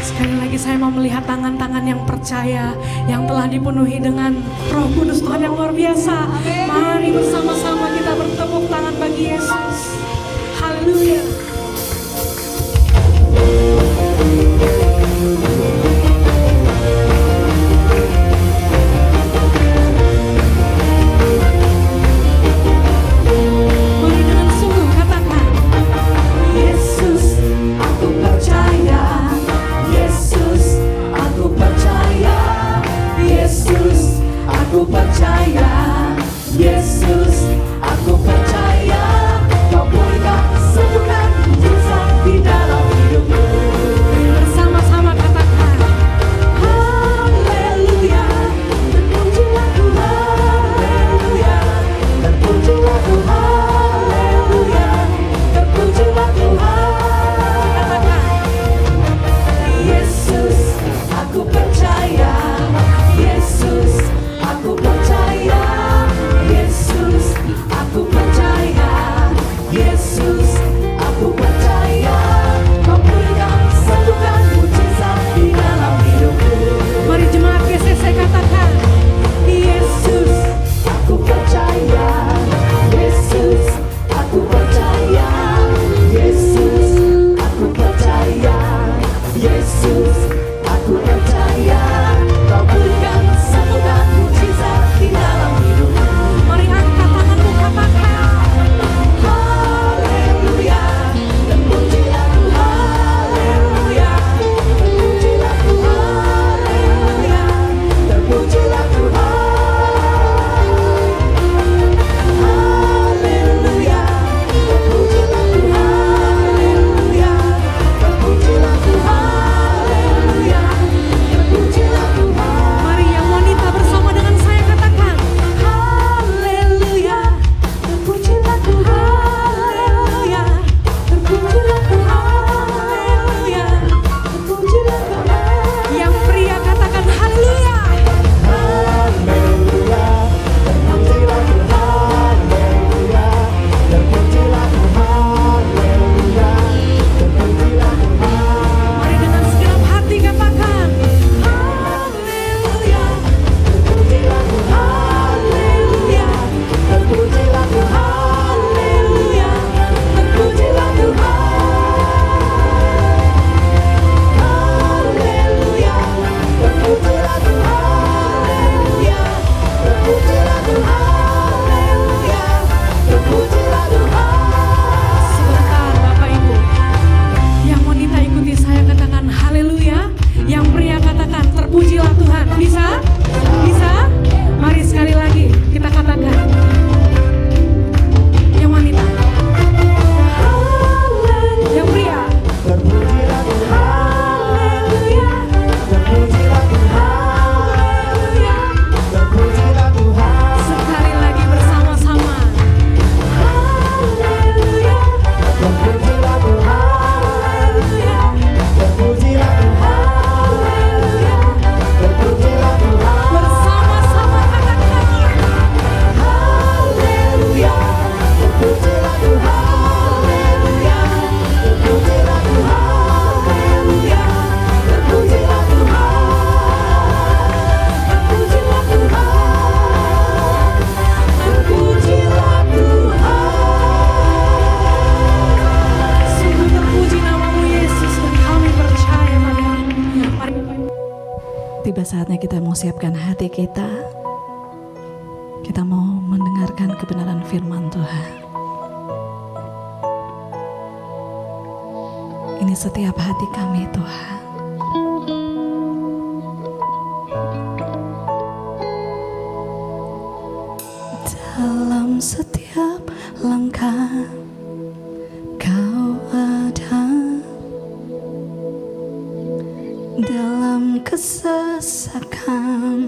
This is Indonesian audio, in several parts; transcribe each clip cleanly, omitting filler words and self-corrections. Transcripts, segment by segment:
Sekali lagi saya mau melihat tangan-tangan yang percaya, yang telah dipenuhi dengan Roh Kudus Tuhan yang luar biasa. Mari bersama-sama kita bertepuk tangan bagi Yesus. Haleluya. Mari dengan sungguh katakan, Yesus, aku percaya. Yesus, aku percaya. Yesus, aku percaya. Yesus, aku percaya. Kau pulihkan sembuhkan mujizat di dalam hidupku. Bersama-sama katakan, haleluya. Terpujilah Tuhan, haleluya. Terpujilah Tuhan, haleluya. Terpujilah Tuhan. Katakan, Yesus, aku percaya. Yesus, aku percaya. Yesus, aku percaya. Yesus, aku percaya. Kau pulihkan sembuhkan mujizat di dalam hidupku. Mari jemaat GCC katakan, Yesus, aku percaya. Yesus, aku percaya. Yesus, aku percaya. Yesus, aku percaya. Kau berikan sembuhkan mujizat di dalam hidupku. Mari angkat tanganmu katakan, haleluya. Terpujilah Tuhan, haleluya. Terpujilah Tuhan, haleluya. Terpujilah Tuhan, haleluya. Terpujilah Tuhan, haleluya. Terpujilah Tuhan, haleluya. Terpujilah Tuhan. Mari yang wanita bersama dengan saya katakan, haleluya. Terpujilah Tuhan, haleluya. Terpujilah Tuhan, haleluya. Terpujilah Tuhan. Yang pria katakan haleluya. Haleluya. Terpujilah Tuhan, haleluya. Terpujilah Tuhan, haleluya. Terpujilah Tuhan. Mari dengan segenap hati katakan, haleluya. Terpujilah Tuhan, haleluya. Terpujilah Tuhan, haleluya. Terpujilah Tuhan, haleluya. Terpujilah Tuhan, haleluya. Terpujilah Tuhan, haleluya. Terpujilah Tuhan. Sebentar Bapak Ibu. Yang wanita ikuti saya katakan haleluya. Yang pria katakan terpujilah Tuhan. Bisa? Bisa? Mari sekali lagi kita katakan. Yang wanita. Yang pria. Terpujilah Tuhan, haleluya. Terpujilah Tuhan, haleluya. Terpujilah Tuhan. Sekali lagi bersama-sama. Haleluya. Terpujilah Tuhan, haleluya. Terpujilah Tuhan, haleluya. Terpujilah Tuhan. Bersama-sama katakan, haleluya. Terpujilah Tuhan, haleluya. Terpujilah Tuhan, haleluya. Terpujilah Tuhan. Terpujilah Tuhan. Terpujilah Tuhan. Sungguh terpuji namamu Yesus dan kami percaya padamu. Mari Tiba saatnya kita mau siapkan hati kita. Kita mau mendengarkan kebenaran firman Tuhan. Ini setiap hati kami Tuhan. Dalam setiap langkah Kau ada. Dalam kesesakan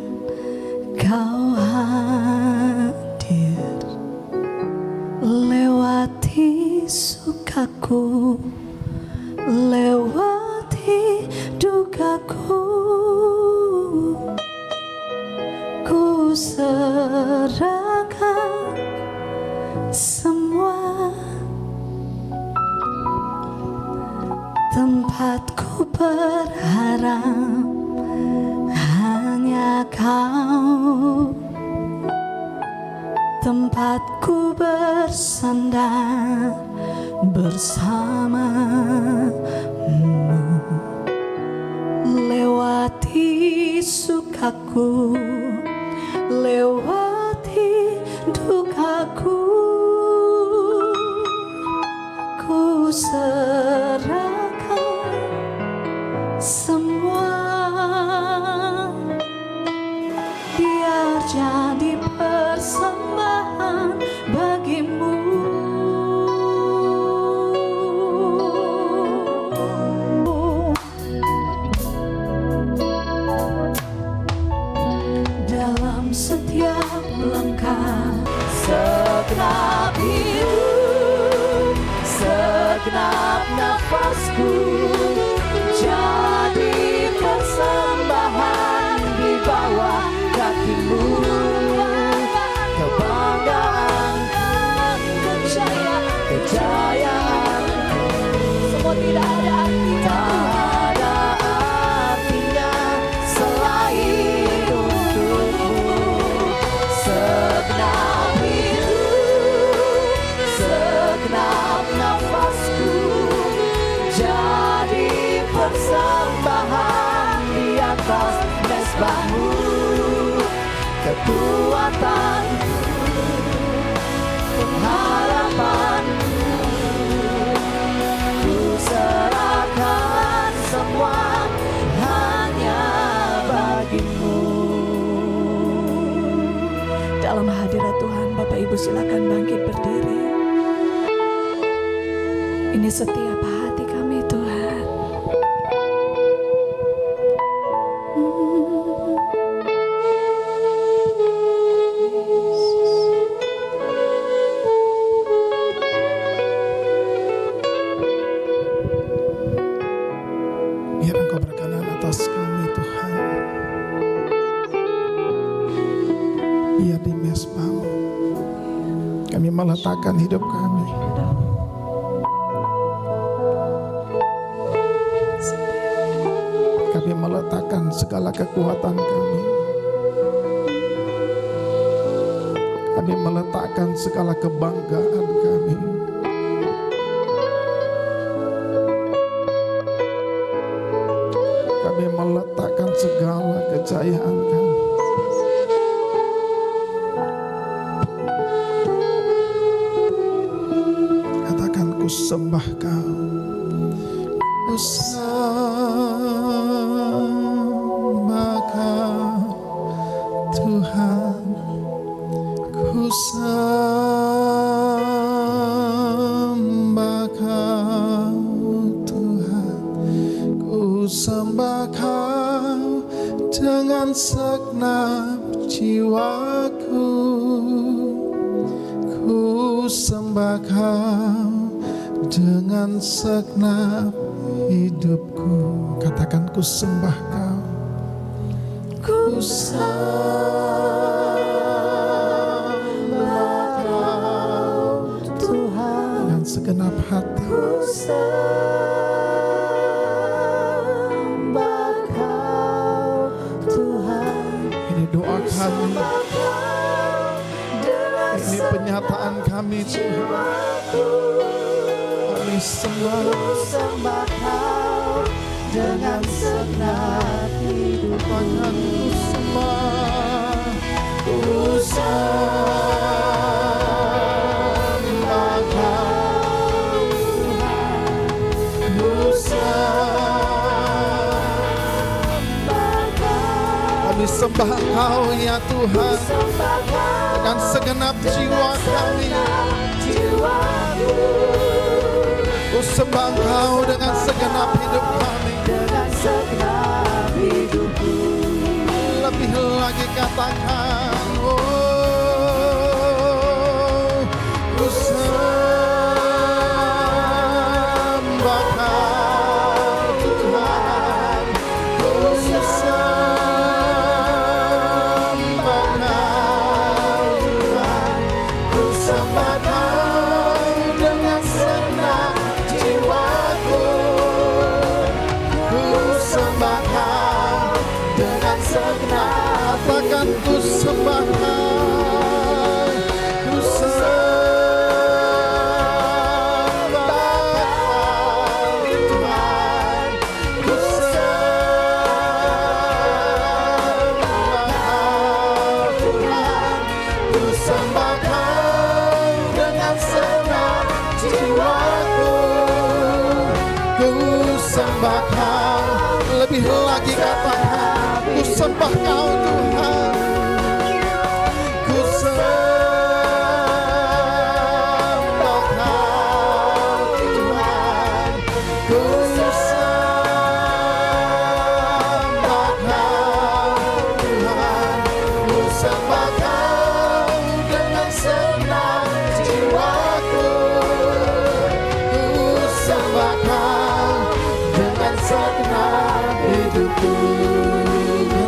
Kau hadir. Lewati sukaku, lewati dukaku, ku serahkan semua. Tempatku berharap hanya Kau, tempatku bersandar bersamamu. Lewati sukaku, lewati dukaku, ku serahkan semua, biar jadi persembahan bagimu. Dalam setiap langkah, segenap hidup, segenap nafasku, jadi persembahan di bawah kakimu. Kebanggaan, kejayaan, semua tidak ada artinya, selain untukmu. Segenap hidup, segenap nafasku, jadi persembahan di atas mezbahmu. Kekuatanku, pengharapanku, ku serahkan semua hanya bagimu. Dalam hadirat Tuhan, Bapak Ibu silakan bangkit berdiri. Ini setiap hati kami Tuhan. Biar Engkau berkenan atas kami Tuhan. Biar di mezbah-Mu kami meletakkan hidup kami. Kami meletakkan segala kekuatan kami. Kami meletakkan segala kebanggaan kami. Kami meletakkan segala kejayaan kami. Katakan, ku sembah Kau, ku sembah Kau Tuhan, ku sembah Kau Tuhan, ku sembah Kau dengan segenap jiwaku, ku sembah Kau dengan segenap hidupku. Katakan, ku sembah Kau, ku sembah Kau Tuhan dengan segenap hati, ku sembah Kau Tuhan. Ini doa kami, ini penyataan kami Tuhan. Kami sembah Kau dengan segenap hidup. Katakan, ku sembah, ku sembah Kau Tuhan, ku sembah Kau. Kami sembah Kau ya Tuhan dengan segenap jiwa kami. Ku sembah Kau dengan segenap hidup kami. Lebih lagi katakan, oh, ku sembah Kau Tuhan, ku sembah Kau Tuhan, ku sembah Kau dengan segenap jiwaku, ku Lebih lagi katakan, ku sembah Kau Tuhan. Ku sembah Kau Tuhan. Ku sembah Kau Tuhan. Ku sembah Kau dengan senang jiwaku. Ku sembah Kau dengan segenap hidupku.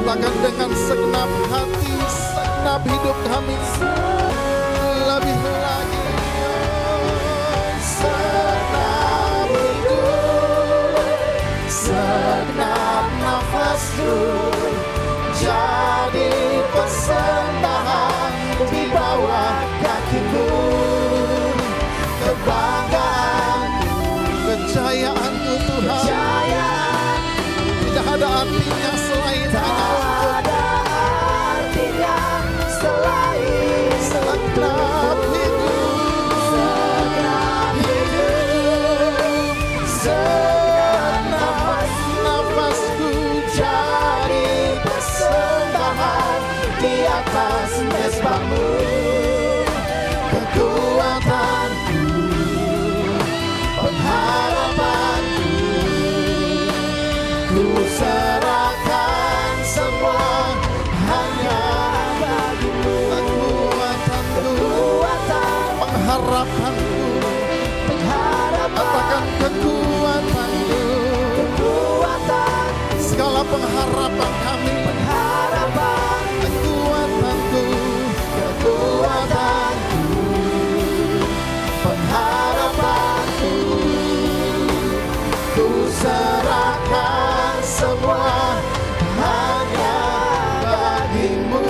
Katakan dengan segenap hati, segenap hidup kami. Lebih lagi, segenap hidup, segenap nafasku jadi persembahan di bawah kakimu. Kebanggaanku, kejayaanmu Tuhan, tidak ada artinya selain hanya untuk segenap hidup, segenap nafasku jadi persembahan di atas mezbahmu. Kekuatanku, pengharapanku, ku serahkan semua hanya bagimu. Kekuatanku, pengharapanku, katakan kekuatanku, segala pengharapan kami, kekuatanku, kekuatanku, pengharapanku, ku serahkan semua hanya bagimu.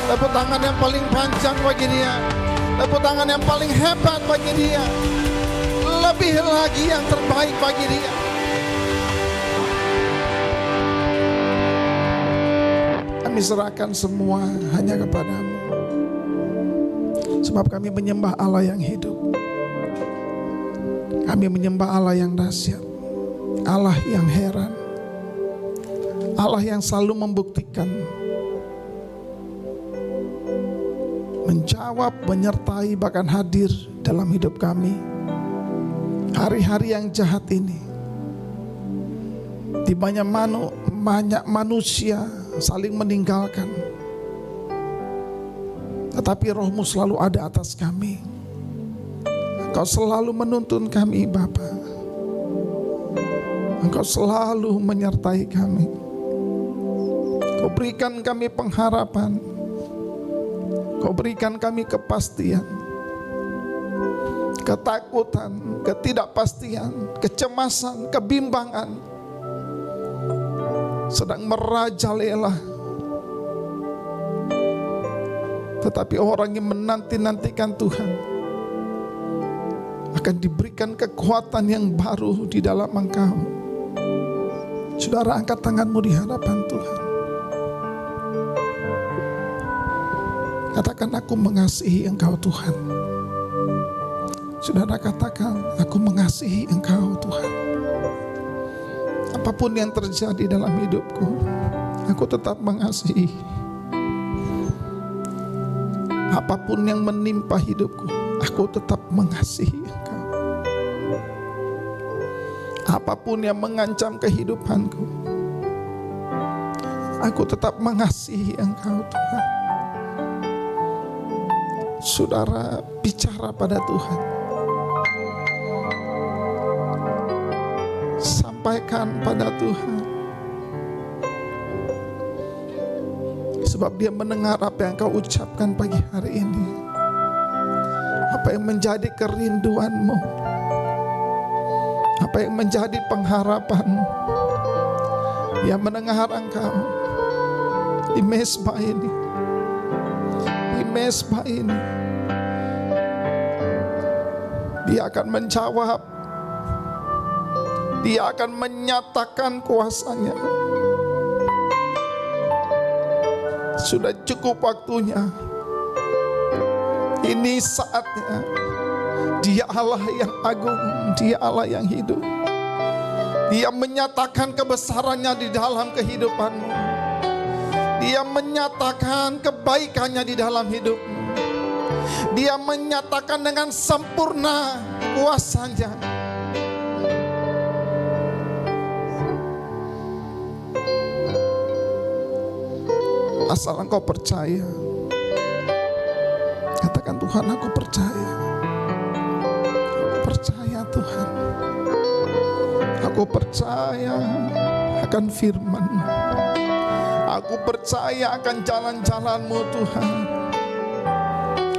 Tepuk tangan yang paling panjang bagi Dia. Tepuk tangan yang paling hebat bagi Dia. Lebih lagi yang terbaik bagi Dia. Kami serahkan semua hanya kepadamu. Sebab kami menyembah Allah yang hidup. Kami menyembah Allah yang dahsyat. Allah yang heran. Allah yang selalu membuktikan, menjawab, menyertai, bahkan hadir dalam hidup kami. Hari-hari yang jahat ini, di banyak manusia saling meninggalkan, tetapi Roh-Mu selalu ada atas kami. Engkau selalu menuntun kami Bapa. Engkau selalu menyertai kami. Kau berikan kami pengharapan. Kau berikan kami kepastian, ketakutan, ketidakpastian, kecemasan, kebimbangan sedang merajalela. Tetapi orang yang menanti-nantikan Tuhan akan diberikan kekuatan yang baru di dalam Engkau. Saudara, angkat tanganmu di hadapan Tuhan. Katakan, aku mengasihi Engkau Tuhan. Saudara, katakan, aku mengasihi Engkau Tuhan. Apapun yang terjadi dalam hidupku, aku tetap mengasihi. Apapun yang menimpa hidupku, aku tetap mengasihi Engkau. Apapun yang mengancam kehidupanku, aku tetap mengasihi Engkau Tuhan. Saudara, bicara pada Tuhan. Sampaikan pada Tuhan. Sebab Dia mendengar apa yang kau ucapkan pagi hari ini. Apa yang menjadi kerinduanmu. Apa yang menjadi pengharapanmu. Dia mendengar engkau di mezbah ini. Di mezbah ini. Dia akan menjawab. Dia akan menyatakan kuasanya. Sudah cukup waktunya. Ini saatnya Dia Allah yang agung, Dia Allah yang hidup. Dia menyatakan kebesarannya di dalam kehidupanmu. Dia menyatakan kebaikannya di dalam hidupmu. Dia menyatakan dengan sempurna kuasanya. Asal engkau percaya, katakan, Tuhan, aku percaya. Percaya Tuhan. Aku percaya akan firman-Mu. Aku percaya akan jalan-jalan-Mu Tuhan.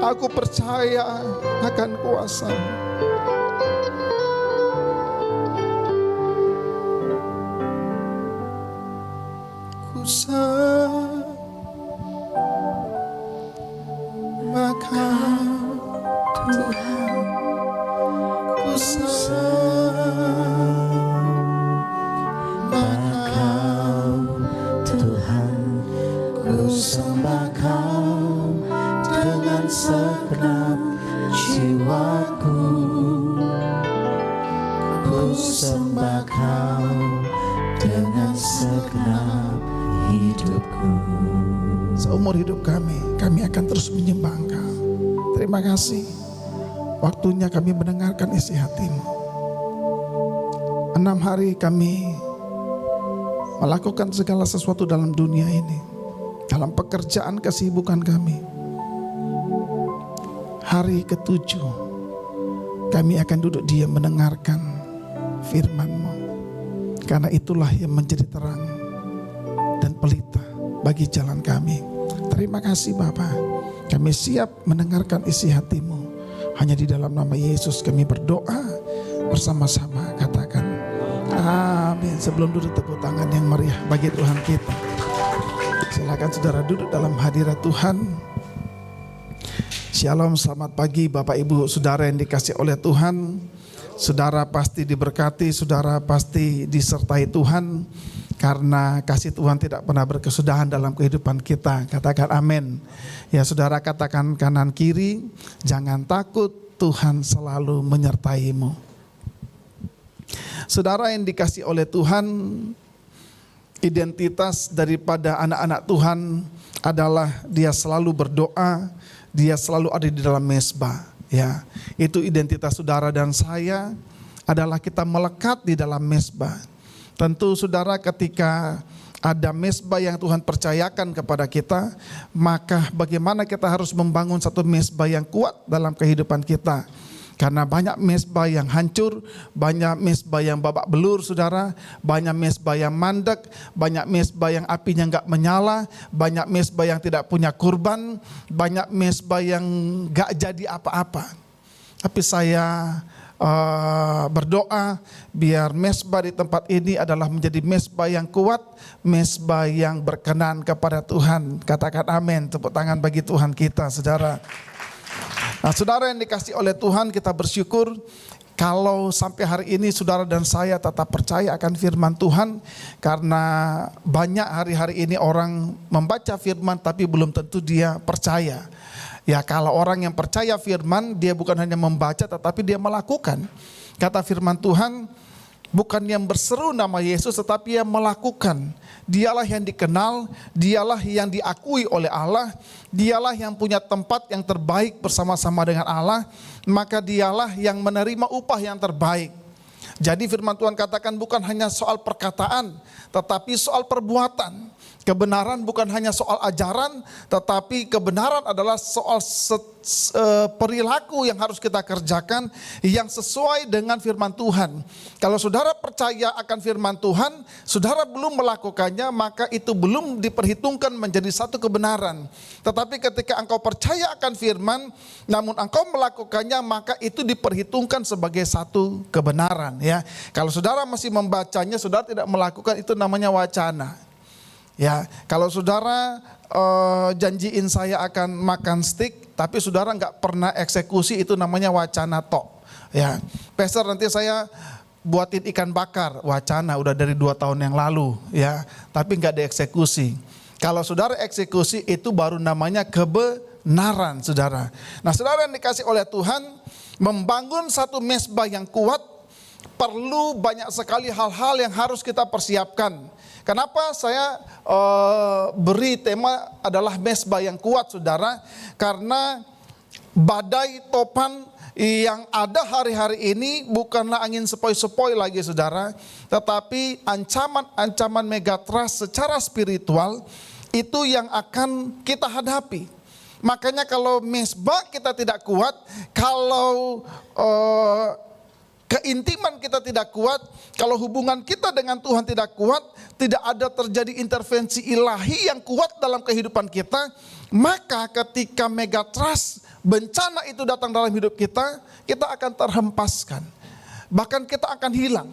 Aku percaya akan kuasa-Mu. Ku sembahkan Tuhan, ku sembahkan Tuhan, ku sembahkan dengan segenap jiwaku, ku sembahkan dengan segenap hidupku. Seumur hidup kami akan terus menyembah Engkau. Terima kasih, waktunya kami mendengarkan isi hati-Mu. 6 hari kami melakukan segala sesuatu dalam dunia ini, dalam pekerjaan kesibukan kami. Hari ke-7 kami akan duduk diam mendengarkan firman-Mu, karena itulah yang menjadi terang dan pelita bagi jalan kami. Terima kasih Bapa, kami siap mendengarkan isi hati-Mu. Hanya di dalam nama Yesus kami berdoa bersama-sama, katakan amin. Sebelum duduk, tepuk tangan yang meriah bagi Tuhan kita. Silakan saudara duduk dalam hadirat Tuhan. Shalom, selamat pagi Bapak Ibu Saudara yang dikasihi oleh Tuhan. Saudara pasti diberkati, saudara pasti disertai Tuhan, karena kasih Tuhan tidak pernah berkesudahan dalam kehidupan kita. Katakan amin. Ya saudara, katakan kanan kiri, jangan takut, Tuhan selalu menyertaimu. Saudara yang dikasihi oleh Tuhan, identitas daripada anak-anak Tuhan adalah dia selalu berdoa, dia selalu ada di dalam mezbah. Ya, itu identitas saudara dan saya, adalah kita melekat di dalam mezbah. Tentu saudara, ketika ada mezbah yang Tuhan percayakan kepada kita, maka bagaimana kita harus membangun satu mezbah yang kuat dalam kehidupan kita. Karena banyak mezbah yang hancur, banyak mezbah yang babak belur saudara, banyak mezbah yang mandek, banyak mezbah yang apinya enggak menyala, banyak mezbah yang tidak punya kurban, banyak mezbah yang enggak jadi apa-apa. Tapi saya berdoa biar mezbah di tempat ini adalah menjadi mezbah yang kuat, mezbah yang berkenan kepada Tuhan. Katakan amin, tepuk tangan bagi Tuhan kita saudara. Nah saudara yang dikasihi oleh Tuhan, kita bersyukur kalau sampai hari ini saudara dan saya tetap percaya akan firman Tuhan. Karena banyak hari-hari ini orang membaca firman tapi belum tentu dia percaya. Ya, kalau orang yang percaya firman, dia bukan hanya membaca tetapi dia melakukan. Kata firman Tuhan, bukan yang berseru nama Yesus tetapi yang melakukan. Dialah yang dikenal, dialah yang diakui oleh Allah, dialah yang punya tempat yang terbaik bersama-sama dengan Allah, maka dialah yang menerima upah yang terbaik. Jadi firman Tuhan katakan bukan hanya soal perkataan, tetapi soal perbuatan. Kebenaran bukan hanya soal ajaran, tetapi kebenaran adalah soal perilaku yang harus kita kerjakan yang sesuai dengan firman Tuhan. Kalau saudara percaya akan firman Tuhan, saudara belum melakukannya, maka itu belum diperhitungkan menjadi satu kebenaran. Tetapi ketika engkau percaya akan firman, namun engkau melakukannya, maka itu diperhitungkan sebagai satu kebenaran. Ya, kalau saudara masih membacanya, saudara tidak melakukan, itu namanya wacana. Ya, kalau saudara janjiin saya akan makan steak, tapi saudara nggak pernah eksekusi, itu namanya wacana tok. Ya, Pastor nanti saya buatin ikan bakar, wacana udah dari 2 tahun yang lalu, ya, tapi nggak dieksekusi. Kalau saudara eksekusi, itu baru namanya kebenaran, saudara. Nah, saudara yang dikasih oleh Tuhan, Membangun satu mezbah yang kuat perlu banyak sekali hal-hal yang harus kita persiapkan. Kenapa saya beri tema adalah mezbah yang kuat, saudara? Karena badai topan yang ada hari-hari ini bukanlah angin sepoi-sepoi lagi, saudara, tetapi ancaman-ancaman megatrust secara spiritual itu yang akan kita hadapi. Makanya kalau mezbah kita tidak kuat, kalau keintiman kita tidak kuat, kalau hubungan kita dengan Tuhan tidak kuat, tidak ada terjadi intervensi ilahi yang kuat dalam kehidupan kita, maka ketika megatrust, bencana itu datang dalam hidup kita, kita akan terhempaskan. Bahkan kita akan hilang.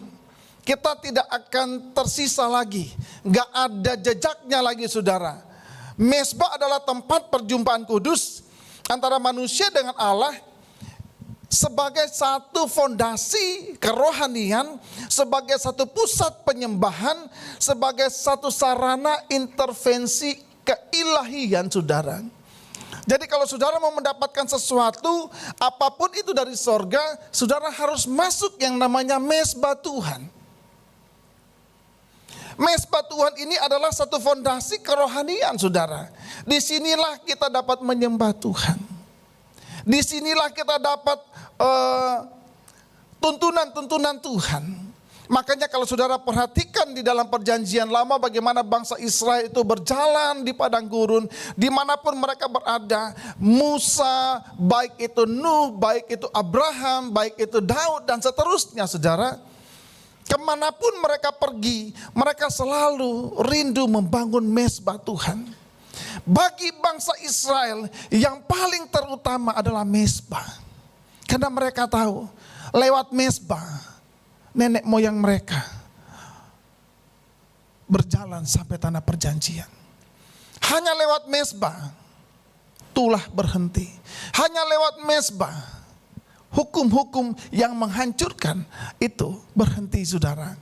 Kita tidak akan tersisa lagi. Gak ada jejaknya lagi, saudara. Mezbah adalah tempat perjumpaan kudus antara manusia dengan Allah sebagai satu fondasi kerohanian, sebagai satu pusat penyembahan, sebagai satu sarana intervensi keilahian, saudara. Jadi kalau saudara mau mendapatkan sesuatu, apapun itu dari sorga, saudara harus masuk yang namanya mezbah Tuhan. Mezbah Tuhan ini adalah satu fondasi kerohanian, saudara. Disinilah kita dapat menyembah Tuhan. Disinilah kita dapat tuntunan-tuntunan Tuhan. Makanya kalau saudara perhatikan di dalam perjanjian lama bagaimana bangsa Israel itu berjalan di padang gurun, dimanapun mereka berada, Musa, baik itu Nuh, baik itu Abraham, baik itu Daud dan seterusnya, saudara. Kemanapun mereka pergi, mereka selalu rindu membangun mezbah Tuhan. Bagi bangsa Israel yang paling terutama adalah mezbah. Karena mereka tahu lewat mezbah nenek moyang mereka berjalan sampai tanah perjanjian. Hanya lewat mezbah tulah berhenti. Hanya lewat mezbah hukum-hukum yang menghancurkan itu berhenti, saudara.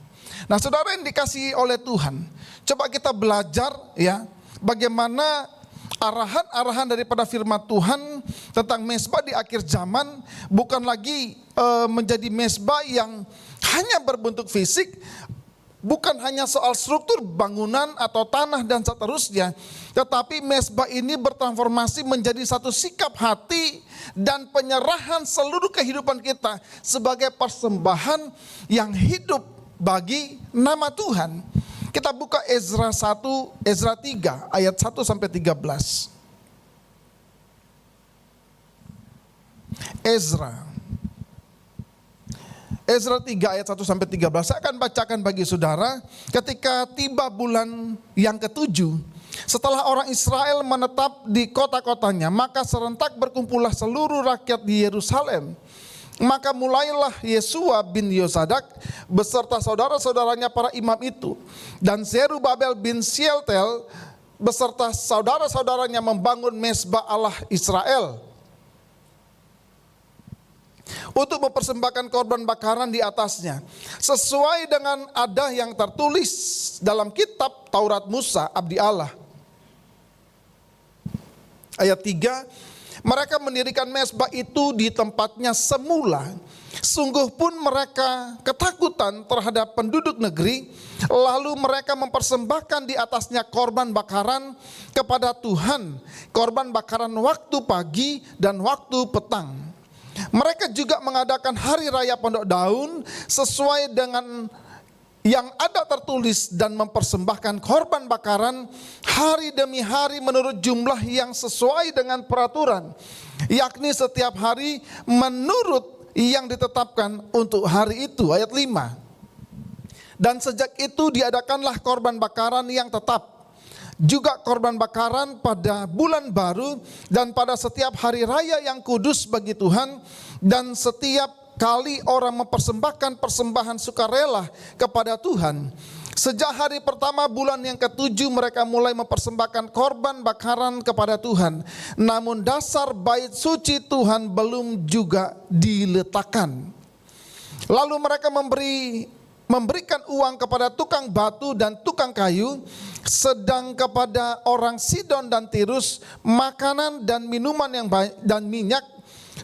Nah, saudara yang dikasihi oleh Tuhan, coba kita belajar ya bagaimana arahan-arahan daripada firman Tuhan tentang mezbah di akhir zaman bukan lagi menjadi mezbah yang hanya berbentuk fisik, bukan hanya soal struktur bangunan atau tanah dan seterusnya, tetapi mezbah ini bertransformasi menjadi satu sikap hati dan penyerahan seluruh kehidupan kita sebagai persembahan yang hidup bagi nama Tuhan. Kita buka Ezra 1, Ezra 3 ayat 1 sampai 13. Ezra 3 ayat 1 sampai 13. Saya akan bacakan bagi saudara. Ketika tiba bulan yang ke-7, setelah orang Israel menetap di kota-kotanya, maka serentak berkumpullah seluruh rakyat di Yerusalem. Maka mulailah Yesua bin Yosadak beserta saudara-saudaranya para imam itu, dan Zerubabel bin Shealtiel beserta saudara-saudaranya membangun mezbah Allah Israel untuk mempersembahkan korban bakaran di atasnya, sesuai dengan adah yang tertulis dalam kitab Taurat Musa abdi Allah. Ayat 3, mereka mendirikan mezbah itu di tempatnya semula. Sungguh pun mereka ketakutan terhadap penduduk negeri, lalu mereka mempersembahkan di atasnya korban bakaran kepada Tuhan, korban bakaran waktu pagi dan waktu petang. Mereka juga mengadakan hari raya Pondok Daun sesuai dengan yang ada tertulis dan mempersembahkan korban bakaran hari demi hari menurut jumlah yang sesuai dengan peraturan, yakni setiap hari menurut yang ditetapkan untuk hari itu. Ayat 5. Dan sejak itu diadakanlah korban bakaran yang tetap, juga korban bakaran pada bulan baru dan pada setiap hari raya yang kudus bagi Tuhan, dan setiap kali orang mempersembahkan persembahan sukarela kepada Tuhan. Sejak hari pertama bulan yang ke-7 mereka mulai mempersembahkan korban bakaran kepada Tuhan. Namun dasar bait suci Tuhan belum juga diletakkan. Lalu mereka memberikan uang kepada tukang batu dan tukang kayu, sedang kepada orang Sidon dan Tirus makanan dan minuman yang dan minyak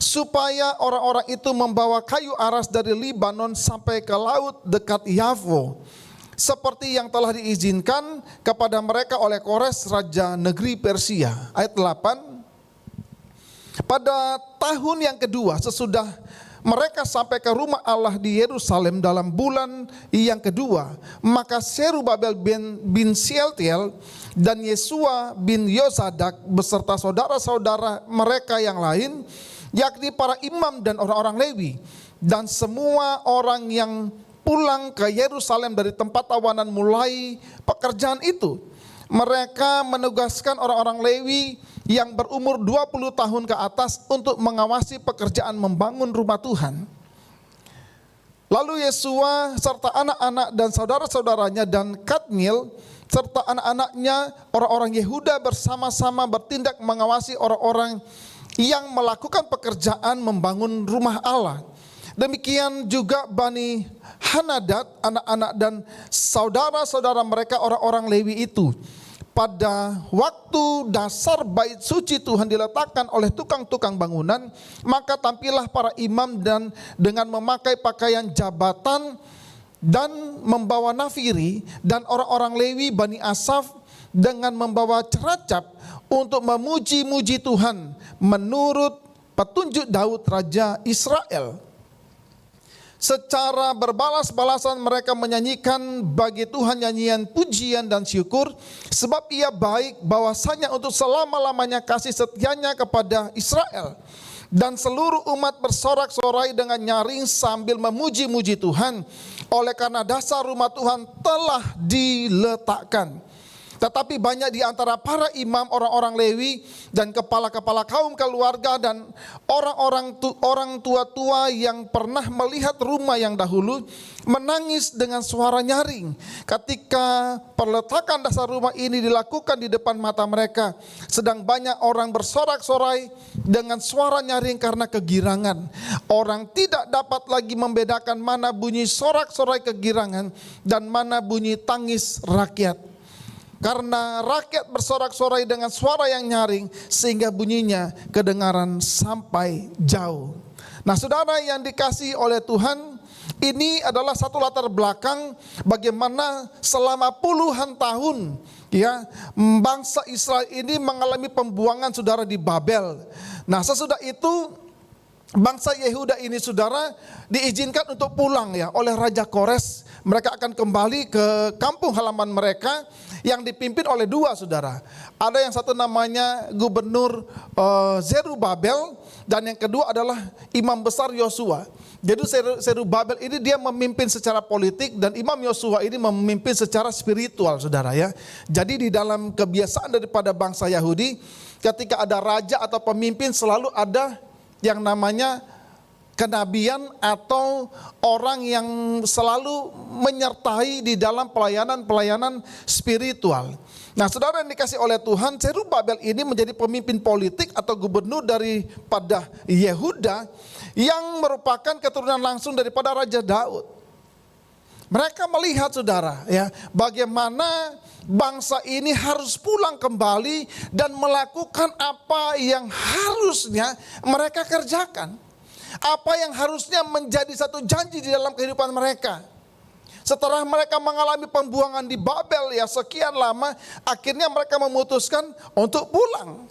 supaya orang-orang itu membawa kayu aras dari Libanon sampai ke laut dekat Yafo, seperti yang telah diizinkan kepada mereka oleh Kores raja negeri Persia. Ayat 8. Pada tahun yang kedua sesudah mereka sampai ke rumah Allah di Yerusalem dalam bulan yang kedua, maka Zerubabel bin Shealtiel dan Yesua bin Yosadak beserta saudara-saudara mereka yang lain, yakni para imam dan orang-orang Lewi, dan semua orang yang pulang ke Yerusalem dari tempat tawanan mulai pekerjaan itu. Mereka menugaskan orang-orang Lewi yang berumur 20 tahun ke atas untuk mengawasi pekerjaan membangun rumah Tuhan. Lalu Yesua serta anak-anak dan saudara-saudaranya dan Kadmiel serta anak-anaknya orang-orang Yehuda bersama-sama bertindak mengawasi orang-orang yang melakukan pekerjaan membangun rumah Allah. Demikian juga Bani Hanadat, anak-anak dan saudara-saudara mereka orang-orang Lewi itu. Pada waktu dasar bait suci Tuhan diletakkan oleh tukang-tukang bangunan, maka tampillah para imam dan dengan memakai pakaian jabatan dan membawa nafiri, dan orang-orang Lewi Bani Asaf dengan membawa ceracap untuk memuji-muji Tuhan menurut petunjuk Daud Raja Israel. Secara berbalas-balasan mereka menyanyikan bagi Tuhan nyanyian pujian dan syukur, sebab Ia baik, bahwasanya untuk selama-lamanya kasih setianya kepada Israel. Dan seluruh umat bersorak-sorai dengan nyaring sambil memuji-muji Tuhan, oleh karena dasar rumah Tuhan telah diletakkan. Tetapi banyak di antara para imam, orang-orang Lewi dan kepala-kepala kaum keluarga dan orang tua-tua yang pernah melihat rumah yang dahulu menangis dengan suara nyaring ketika perletakan dasar rumah ini dilakukan di depan mata mereka. Sedang banyak orang bersorak-sorai dengan suara nyaring karena kegirangan. Orang tidak dapat lagi membedakan mana bunyi sorak-sorai kegirangan dan mana bunyi tangis rakyat. Karena rakyat bersorak-sorai dengan suara yang nyaring sehingga bunyinya kedengaran sampai jauh. Nah, saudara yang dikasihi oleh Tuhan, ini adalah satu latar belakang bagaimana selama puluhan tahun ya bangsa Israel ini mengalami pembuangan saudara di Babel. Nah, sesudah itu bangsa Yehuda ini saudara diizinkan untuk pulang ya oleh Raja Kores. Mereka akan kembali ke kampung halaman mereka yang dipimpin oleh dua saudara. Ada yang satu namanya Gubernur Zerubabel, dan yang kedua adalah Imam Besar Yosua. Jadi Zerubabel ini dia memimpin secara politik dan Imam Yosua ini memimpin secara spiritual saudara ya. Jadi di dalam kebiasaan daripada bangsa Yahudi, ketika ada raja atau pemimpin selalu ada yang namanya kenabian atau orang yang selalu menyertai di dalam pelayanan-pelayanan spiritual. Nah, saudara yang dikasih oleh Tuhan, Zerubabel ini menjadi pemimpin politik atau gubernur daripada Yehuda yang merupakan keturunan langsung daripada Raja Daud. Mereka melihat saudara ya, bagaimana bangsa ini harus pulang kembali dan melakukan apa yang harusnya mereka kerjakan. Apa yang harusnya menjadi satu janji di dalam kehidupan mereka. Setelah mereka mengalami pembuangan di Babel ya sekian lama, akhirnya mereka memutuskan untuk pulang.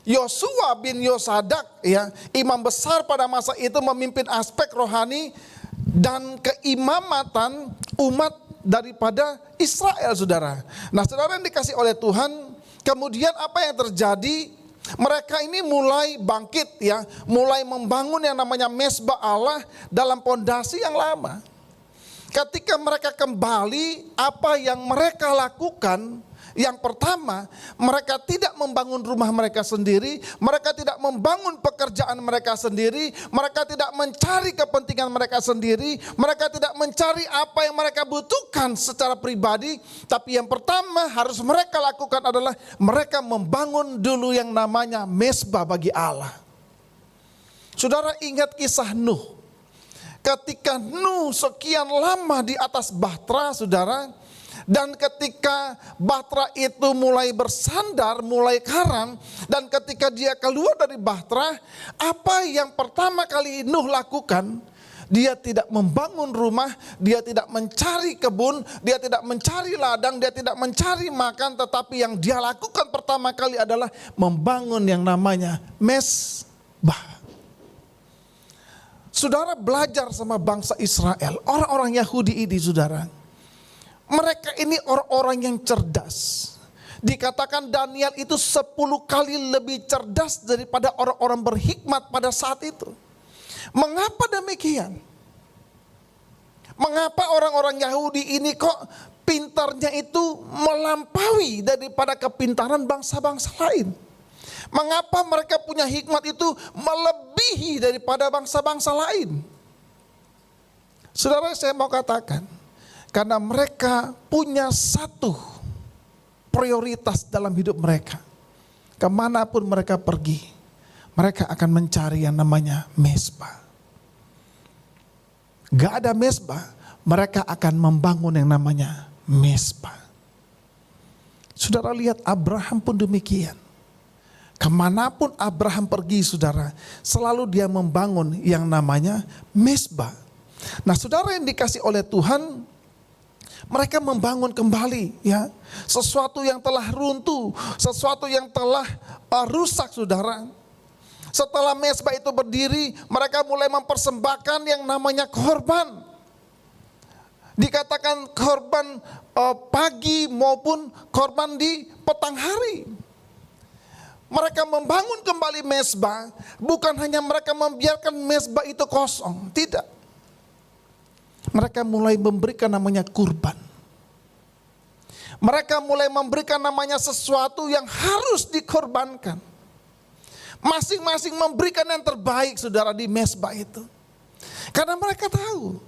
Yosua bin Yosadak ya, imam besar pada masa itu, memimpin aspek rohani dan keimamatan umat daripada Israel saudara. Nah, saudara yang dikasih oleh Tuhan, kemudian apa yang terjadi? Mereka ini mulai bangkit ya, mulai membangun yang namanya mesbah Allah dalam pondasi yang lama. Ketika mereka kembali, apa yang mereka lakukan? Yang pertama, mereka tidak membangun rumah mereka sendiri, mereka tidak membangun pekerjaan mereka sendiri, mereka tidak mencari kepentingan mereka sendiri, mereka tidak mencari apa yang mereka butuhkan secara pribadi, tapi yang pertama harus mereka lakukan adalah mereka membangun dulu yang namanya mesbah bagi Allah. Saudara ingat kisah Nuh. Ketika Nuh sekian lama di atas bahtera saudara, Dan ketika Bahtera itu mulai bersandar, mulai karam, dan ketika dia keluar dari Bahtera, apa yang pertama kali Nuh lakukan? Dia tidak membangun rumah, dia tidak mencari kebun, dia tidak mencari ladang, dia tidak mencari makan, tetapi yang dia lakukan pertama kali adalah membangun yang namanya mezbah. Saudara belajar sama bangsa Israel, orang-orang Yahudi ini saudara. Mereka ini orang-orang yang cerdas. Dikatakan Daniel itu 10 kali lebih cerdas daripada orang-orang berhikmat pada saat itu. Mengapa demikian? Mengapa orang-orang Yahudi ini kok pintarnya itu melampaui daripada kepintaran bangsa-bangsa lain? Mengapa mereka punya hikmat itu melebihi daripada bangsa-bangsa lain? Saudara, saya mau katakan, karena mereka punya satu prioritas dalam hidup mereka. Kemanapun mereka pergi, mereka akan mencari yang namanya mezbah. Gak ada mezbah, mereka akan membangun yang namanya mezbah. Saudara lihat Abraham pun demikian. Kemanapun Abraham pergi saudara, selalu dia membangun yang namanya mezbah. Nah saudara yang dikasih oleh Tuhan, mereka membangun kembali ya sesuatu yang telah runtuh, sesuatu yang telah rusak saudara. Setelah mezbah itu berdiri, mereka mulai mempersembahkan yang namanya korban. Dikatakan korban pagi maupun korban di petang hari. Mereka membangun kembali mezbah, bukan hanya mereka membiarkan mezbah itu kosong, tidak. Mereka mulai memberikan namanya kurban. Mereka mulai memberikan namanya sesuatu yang harus dikorbankan. Masing-masing memberikan yang terbaik saudara di mezbah itu. Karena mereka tahu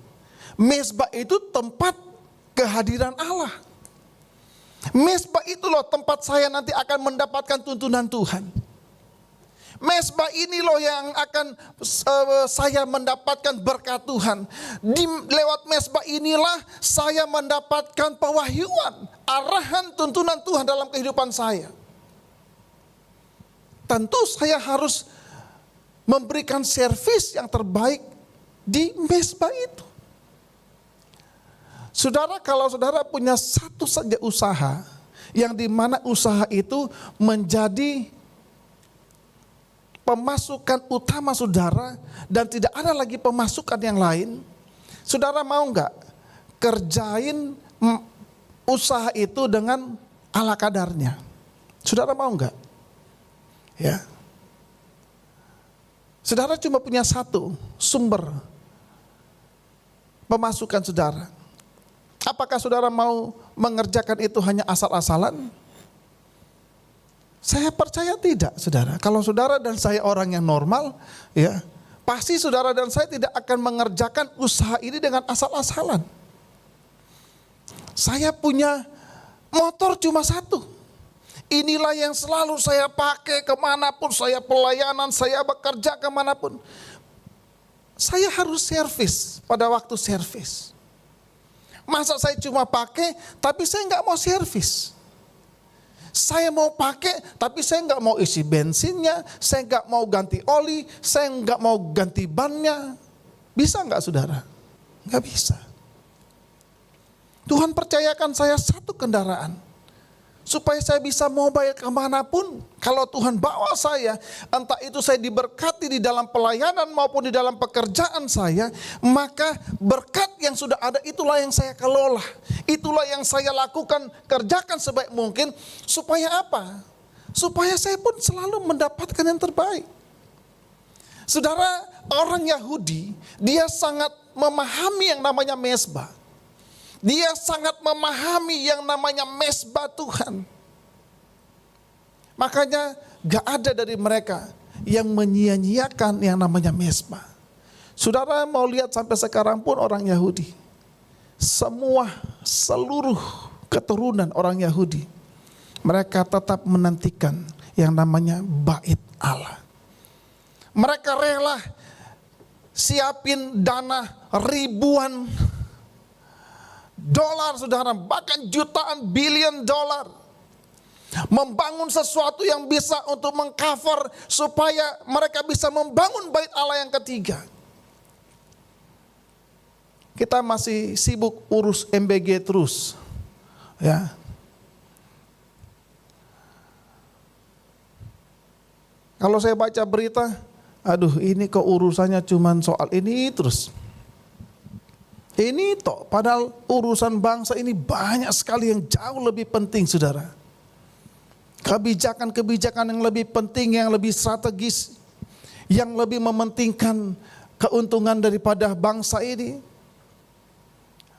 mezbah itu tempat kehadiran Allah. Mezbah itu loh tempat saya nanti akan mendapatkan tuntunan Tuhan. Mezbah ini loh yang akan saya mendapatkan berkat Tuhan. Lewat mezbah inilah saya mendapatkan pewahyuan, arahan tuntunan Tuhan dalam kehidupan saya. Tentu saya harus memberikan servis yang terbaik di mezbah itu. Saudara, kalau saudara punya satu saja usaha, yang dimana usaha itu menjadi pemasukan utama saudara dan tidak ada lagi pemasukan yang lain, saudara mau nggak kerjain usaha itu dengan ala kadarnya? Saudara mau nggak? Ya, saudara cuma punya satu sumber pemasukan saudara. Apakah saudara mau mengerjakan itu hanya asal-asalan? Saya percaya tidak, saudara. Kalau saudara dan saya orang yang normal, ya pasti saudara dan saya tidak akan mengerjakan usaha ini dengan asal-asalan. Saya punya motor cuma satu. Inilah yang selalu saya pakai kemanapun saya pelayanan, saya bekerja kemanapun. Saya harus servis pada waktu servis. Masa saya cuma pakai tapi saya nggak mau servis. Saya mau pakai tapi saya nggak mau isi bensinnya, saya nggak mau ganti oli, saya nggak mau ganti bannya. Bisa nggak saudara? Nggak bisa. Tuhan percayakan saya satu kendaraan. Supaya saya bisa mobile kemanapun. Kalau Tuhan bawa saya, entah itu saya diberkati di dalam pelayanan maupun di dalam pekerjaan saya, maka berkat yang sudah ada itulah yang saya kelola. Itulah yang saya lakukan, kerjakan sebaik mungkin. Supaya apa? Supaya saya pun selalu mendapatkan yang terbaik. Saudara, orang Yahudi, dia sangat memahami yang namanya mezbah. Dia sangat memahami yang namanya mezbah Tuhan. Makanya gak ada dari mereka yang menyia-nyiakan yang namanya mezbah. Saudara mau lihat sampai sekarang pun orang Yahudi, seluruh keturunan orang Yahudi, mereka tetap menantikan yang namanya bait Allah. Mereka rela siapin dana ribuan dolar saudara, bahkan jutaan bilion dolar. Membangun sesuatu yang bisa untuk mengcover supaya mereka bisa membangun bait Allah yang ketiga. Kita masih sibuk urus MBG terus. Ya. Kalau saya baca berita, aduh ini kok urusannya cuman soal ini terus. Ini toh, padahal urusan bangsa ini banyak sekali yang jauh lebih penting saudara. Kebijakan-kebijakan yang lebih penting, yang lebih strategis, yang lebih mementingkan keuntungan daripada bangsa ini.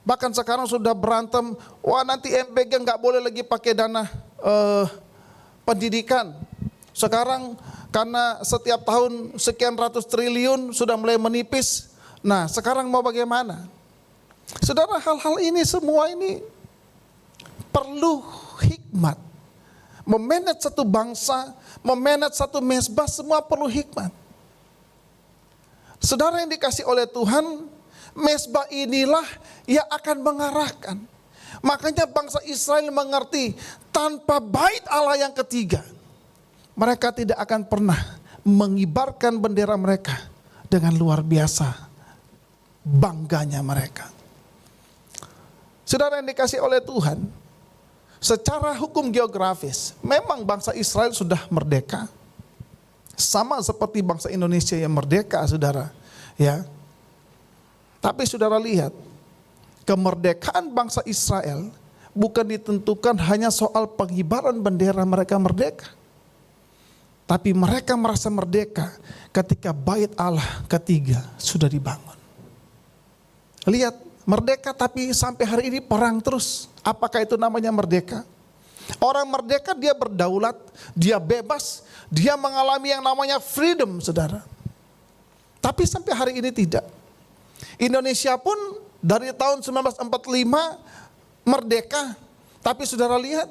Bahkan sekarang sudah berantem, wah nanti MPG nggak boleh lagi pakai dana pendidikan. Sekarang karena setiap tahun sekian ratus triliun sudah mulai menipis. Nah sekarang mau bagaimana? Saudara, hal-hal ini semua ini perlu hikmat. Memanage satu bangsa, memanage satu mezbah, semua perlu hikmat. Saudara yang dikasih oleh Tuhan, mezbah inilah yang akan mengarahkan. Makanya bangsa Israel mengerti, tanpa bait Allah yang ketiga, mereka tidak akan pernah mengibarkan bendera mereka dengan luar biasa bangganya mereka. Saudara yang dikasih oleh Tuhan, secara hukum geografis, memang bangsa Israel sudah merdeka. Sama seperti bangsa Indonesia yang merdeka, saudara. Ya. Tapi saudara lihat, kemerdekaan bangsa Israel bukan ditentukan hanya soal pengibaran bendera mereka merdeka. Tapi mereka merasa merdeka ketika bait Allah ketiga sudah dibangun. Lihat, merdeka tapi sampai hari ini perang terus. Apakah itu namanya merdeka? Orang merdeka dia berdaulat, dia bebas, dia mengalami yang namanya freedom, saudara. Tapi sampai hari ini tidak. Indonesia pun dari tahun 1945 merdeka. Tapi saudara lihat,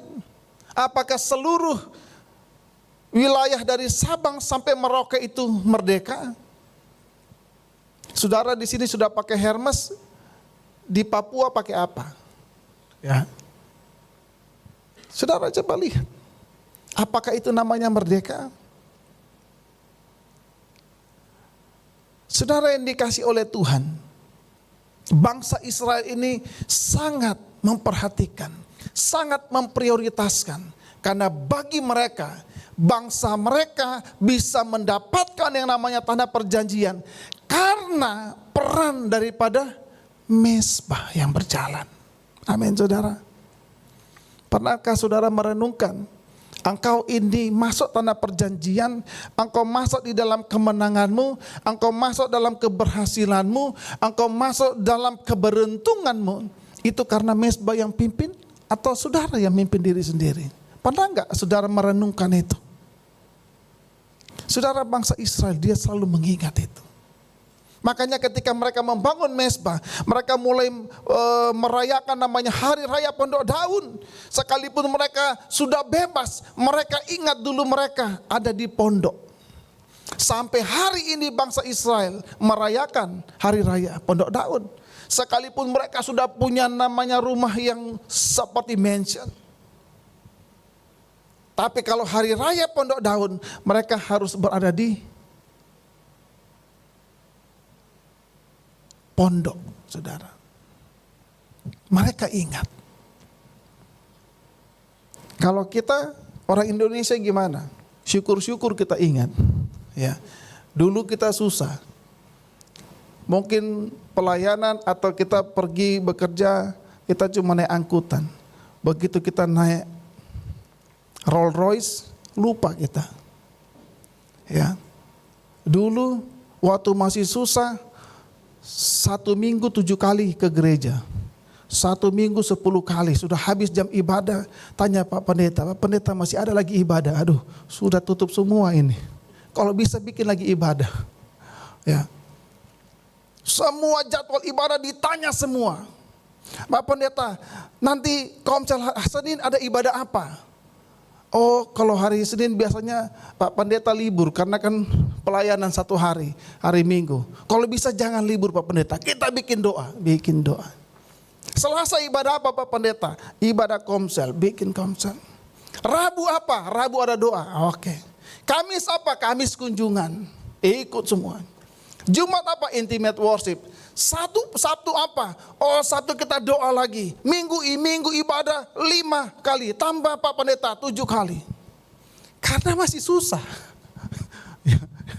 apakah seluruh wilayah dari Sabang sampai Merauke itu merdeka? Saudara di sini sudah pakai Hermes, di Papua pakai apa? Ya. Saudara coba lihat, apakah itu namanya merdeka? Saudara yang dikasih oleh Tuhan, bangsa Israel ini sangat memperhatikan, sangat memprioritaskan, karena bagi mereka, bangsa mereka bisa mendapatkan yang namanya tanah perjanjian karena peran daripada mezbah yang berjalan. Amin saudara. Pernahkah saudara merenungkan, engkau ini masuk tanah perjanjian, engkau masuk di dalam kemenanganmu, engkau masuk dalam keberhasilanmu, engkau masuk dalam keberuntunganmu, itu karena mezbah yang pimpin atau saudara yang mimpin diri sendiri? Pernah enggak saudara merenungkan itu? Saudara, bangsa Israel dia selalu mengingat itu. Makanya ketika mereka membangun mezbah, mereka mulai merayakan namanya Hari Raya Pondok Daun. Sekalipun mereka sudah bebas, mereka ingat dulu mereka ada di pondok. Sampai hari ini bangsa Israel merayakan Hari Raya Pondok Daun. Sekalipun mereka sudah punya namanya rumah yang seperti mansion. Tapi kalau Hari Raya Pondok Daun, mereka harus berada di pondok, saudara. Mereka ingat. Kalau kita orang Indonesia gimana? Syukur-syukur kita ingat. Ya, dulu kita susah. Mungkin pelayanan atau kita pergi bekerja, kita cuma naik angkutan. Begitu kita naik Rolls Royce, lupa kita. Ya, dulu waktu masih susah, 1 minggu 7 kali ke gereja, 1 minggu 10 kali, sudah habis jam ibadah, tanya Pak Pendeta masih ada lagi ibadah? Aduh, sudah tutup semua ini. Kalau bisa bikin lagi ibadah. Ya. Semua jadwal ibadah ditanya semua. Pak Pendeta, nanti Komsel Senin ada ibadah apa? Oh, kalau hari Senin biasanya Pak Pendeta libur karena kan pelayanan 1 hari, hari Minggu. Kalau bisa jangan libur Pak Pendeta, kita bikin doa. Selasa ibadah apa Pak Pendeta? Ibadah komsel, bikin komsel. Rabu apa? Rabu ada doa. Oke. Kamis apa? Kamis kunjungan. Ikut semua. Jumat apa? Intimate worship. Sabtu apa? Oh, Sabtu kita doa lagi. Minggu ibadah 5 kali. Tambah Pak Pendeta 7 kali. Karena masih susah.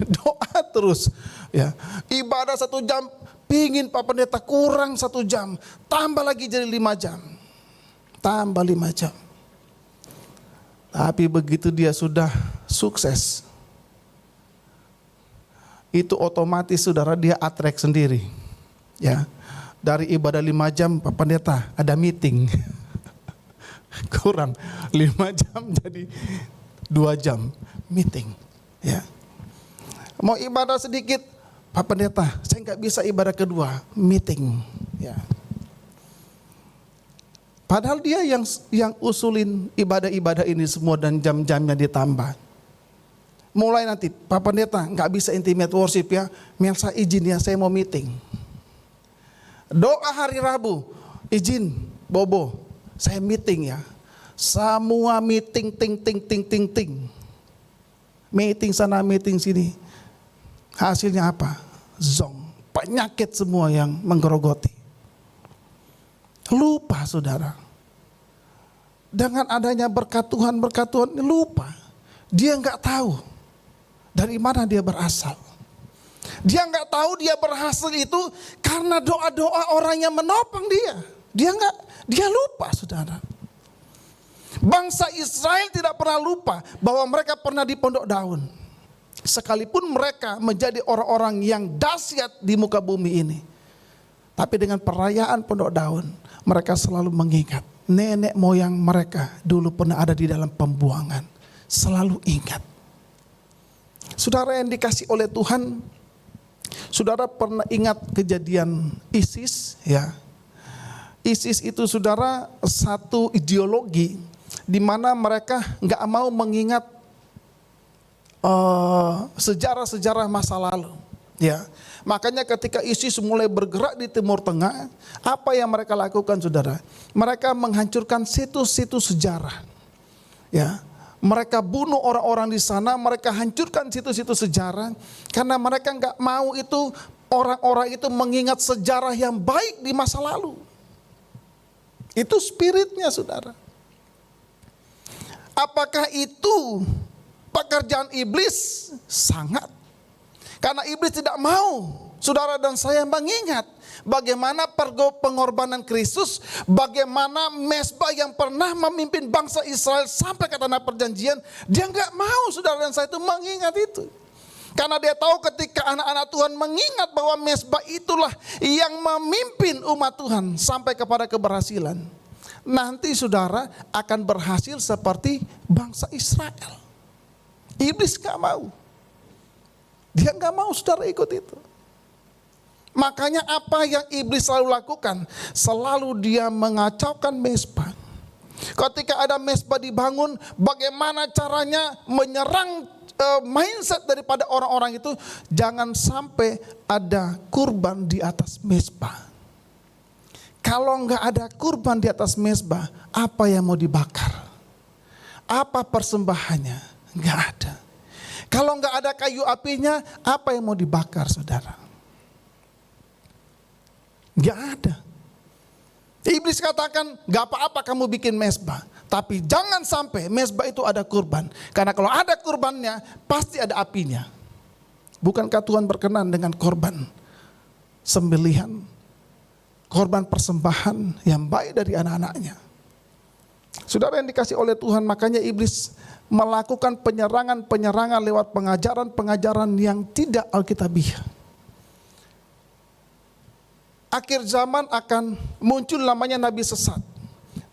Doa terus. Ya. Ibadah 1 jam. Pingin Pak Pendeta kurang 1 jam. Tambah lagi jadi 5 jam. Tambah 5 jam. Tapi begitu dia sudah sukses, itu otomatis saudara dia attract sendiri. Ya, dari ibadah 5 jam Pak Pendeta ada meeting. Kurang 5 jam jadi 2 jam meeting. Ya, mau ibadah sedikit, Pak Pendeta saya nggak bisa ibadah kedua, meeting. Ya. Padahal dia yang usulin ibadah-ibadah ini semua dan jam-jamnya ditambah. Mulai nanti, Pak Pendeta nggak bisa intimate worship ya, Melsa izin ya saya mau meeting. Doa hari Rabu, izin Bobo, saya meeting ya. Semua meeting, ting. Meeting sana, meeting sini. Hasilnya apa? Zong, penyakit semua yang menggerogoti. Lupa saudara. Dengan adanya berkat Tuhan lupa. Dia nggak tahu dari mana dia berasal. Dia nggak tahu dia berhasil itu karena doa-doa orang yang menopang dia. Dia lupa saudara. Bangsa Israel tidak pernah lupa bahwa mereka pernah di pondok daun. Sekalipun mereka menjadi orang-orang yang dahsyat di muka bumi ini. Tapi dengan perayaan pondok daun, mereka selalu mengingat nenek moyang mereka dulu pernah ada di dalam pembuangan. Selalu ingat. Saudara yang dikasih oleh Tuhan, saudara pernah ingat kejadian ISIS ya? ISIS itu saudara satu ideologi di mana mereka nggak mau mengingat sejarah-sejarah masa lalu. Ya, makanya ketika ISIS mulai bergerak di Timur Tengah, apa yang mereka lakukan saudara? Mereka menghancurkan situs-situs sejarah. Ya, mereka bunuh orang-orang di sana, mereka hancurkan situs-situs sejarah karena mereka nggak mau itu orang-orang itu mengingat sejarah yang baik di masa lalu. Itu spiritnya saudara. Apakah itu pekerjaan iblis? Sangat. Karena iblis tidak mau saudara dan saya mengingat bagaimana pengorbanan Kristus, bagaimana Mesbah yang pernah memimpin bangsa Israel sampai ke tanah perjanjian, dia nggak mau saudara dan saya itu mengingat itu. Karena dia tahu ketika anak-anak Tuhan mengingat bahwa Mesbah itulah yang memimpin umat Tuhan sampai kepada keberhasilan. Nanti saudara akan berhasil seperti bangsa Israel. Iblis nggak mau. Dia nggak mau saudara ikut itu. Makanya apa yang iblis selalu lakukan? Selalu dia mengacaukan Mesbah. Ketika ada Mesbah dibangun, bagaimana caranya menyerang mindset daripada orang-orang itu? Jangan sampai ada kurban di atas Mesbah. Kalau nggak ada kurban di atas Mesbah, apa yang mau dibakar? Apa persembahannya? Nggak ada. Kalau nggak ada kayu apinya, apa yang mau dibakar saudara? Nggak ada. Iblis katakan, nggak apa-apa kamu bikin mesbah, tapi jangan sampai mesbah itu ada kurban. Karena kalau ada kurbannya, pasti ada apinya. Bukankah Tuhan berkenan dengan korban sembelihan, korban persembahan yang baik dari anak-anaknya? Saudara yang dikasih oleh Tuhan, makanya iblis melakukan penyerangan lewat pengajaran-pengajaran yang tidak alkitabiah. Akhir zaman akan muncul namanya nabi sesat.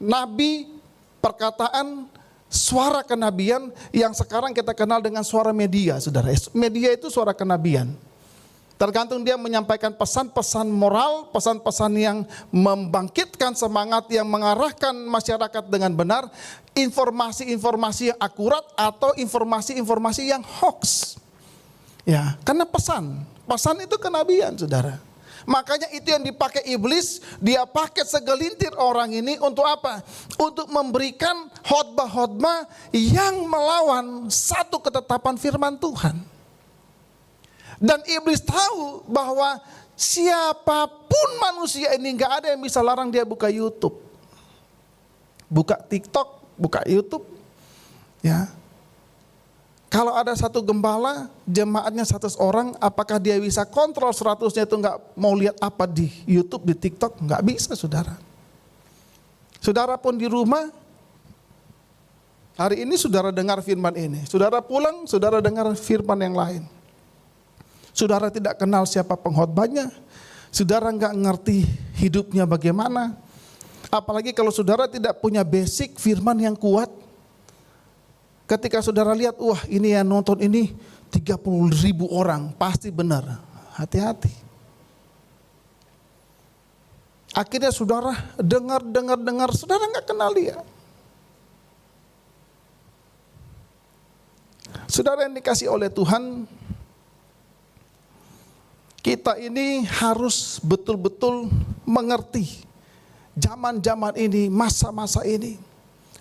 Nabi perkataan suara kenabian yang sekarang kita kenal dengan suara media, saudara. Media itu suara kenabian. Tergantung dia menyampaikan pesan-pesan moral, pesan-pesan yang membangkitkan semangat, yang mengarahkan masyarakat dengan benar, informasi-informasi yang akurat atau informasi-informasi yang hoax. Ya, karena pesan itu kenabian, saudara. Makanya itu yang dipakai iblis, dia pakai segelintir orang ini untuk apa? Untuk memberikan khotbah-khotbah yang melawan satu ketetapan firman Tuhan. Dan iblis tahu bahwa siapapun manusia ini gak ada yang bisa larang dia buka YouTube, buka TikTok, buka YouTube. Ya, kalau ada satu gembala, jemaatnya 100 orang, apakah dia bisa kontrol 100-nya itu nggak mau lihat apa di YouTube, di TikTok? Nggak bisa, saudara. Saudara pun di rumah, hari ini saudara dengar firman ini. Saudara pulang, saudara dengar firman yang lain. Saudara tidak kenal siapa pengkhotbahnya. Saudara nggak ngerti hidupnya bagaimana. Apalagi kalau saudara tidak punya basic firman yang kuat. Ketika saudara lihat, wah ini yang nonton ini 30.000 orang, pasti benar. Hati-hati. Akhirnya saudara dengar, saudara nggak kenal dia. Saudara yang dikasih oleh Tuhan, kita ini harus betul-betul mengerti zaman-zaman ini, masa-masa ini.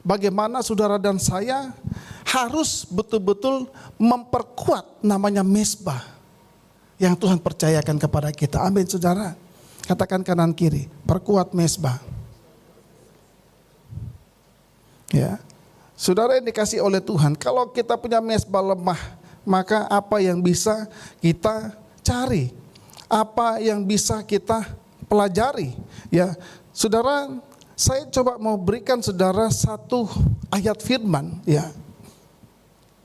Bagaimana saudara dan saya harus betul-betul memperkuat namanya mezbah yang Tuhan percayakan kepada kita. Amin, saudara. Katakan kanan kiri, perkuat mezbah. Ya, saudara yang dikasih oleh Tuhan, kalau kita punya mezbah lemah, maka apa yang bisa kita cari? Apa yang bisa kita pelajari? Ya, saudara, saya coba mau berikan saudara satu ayat firman. Ya,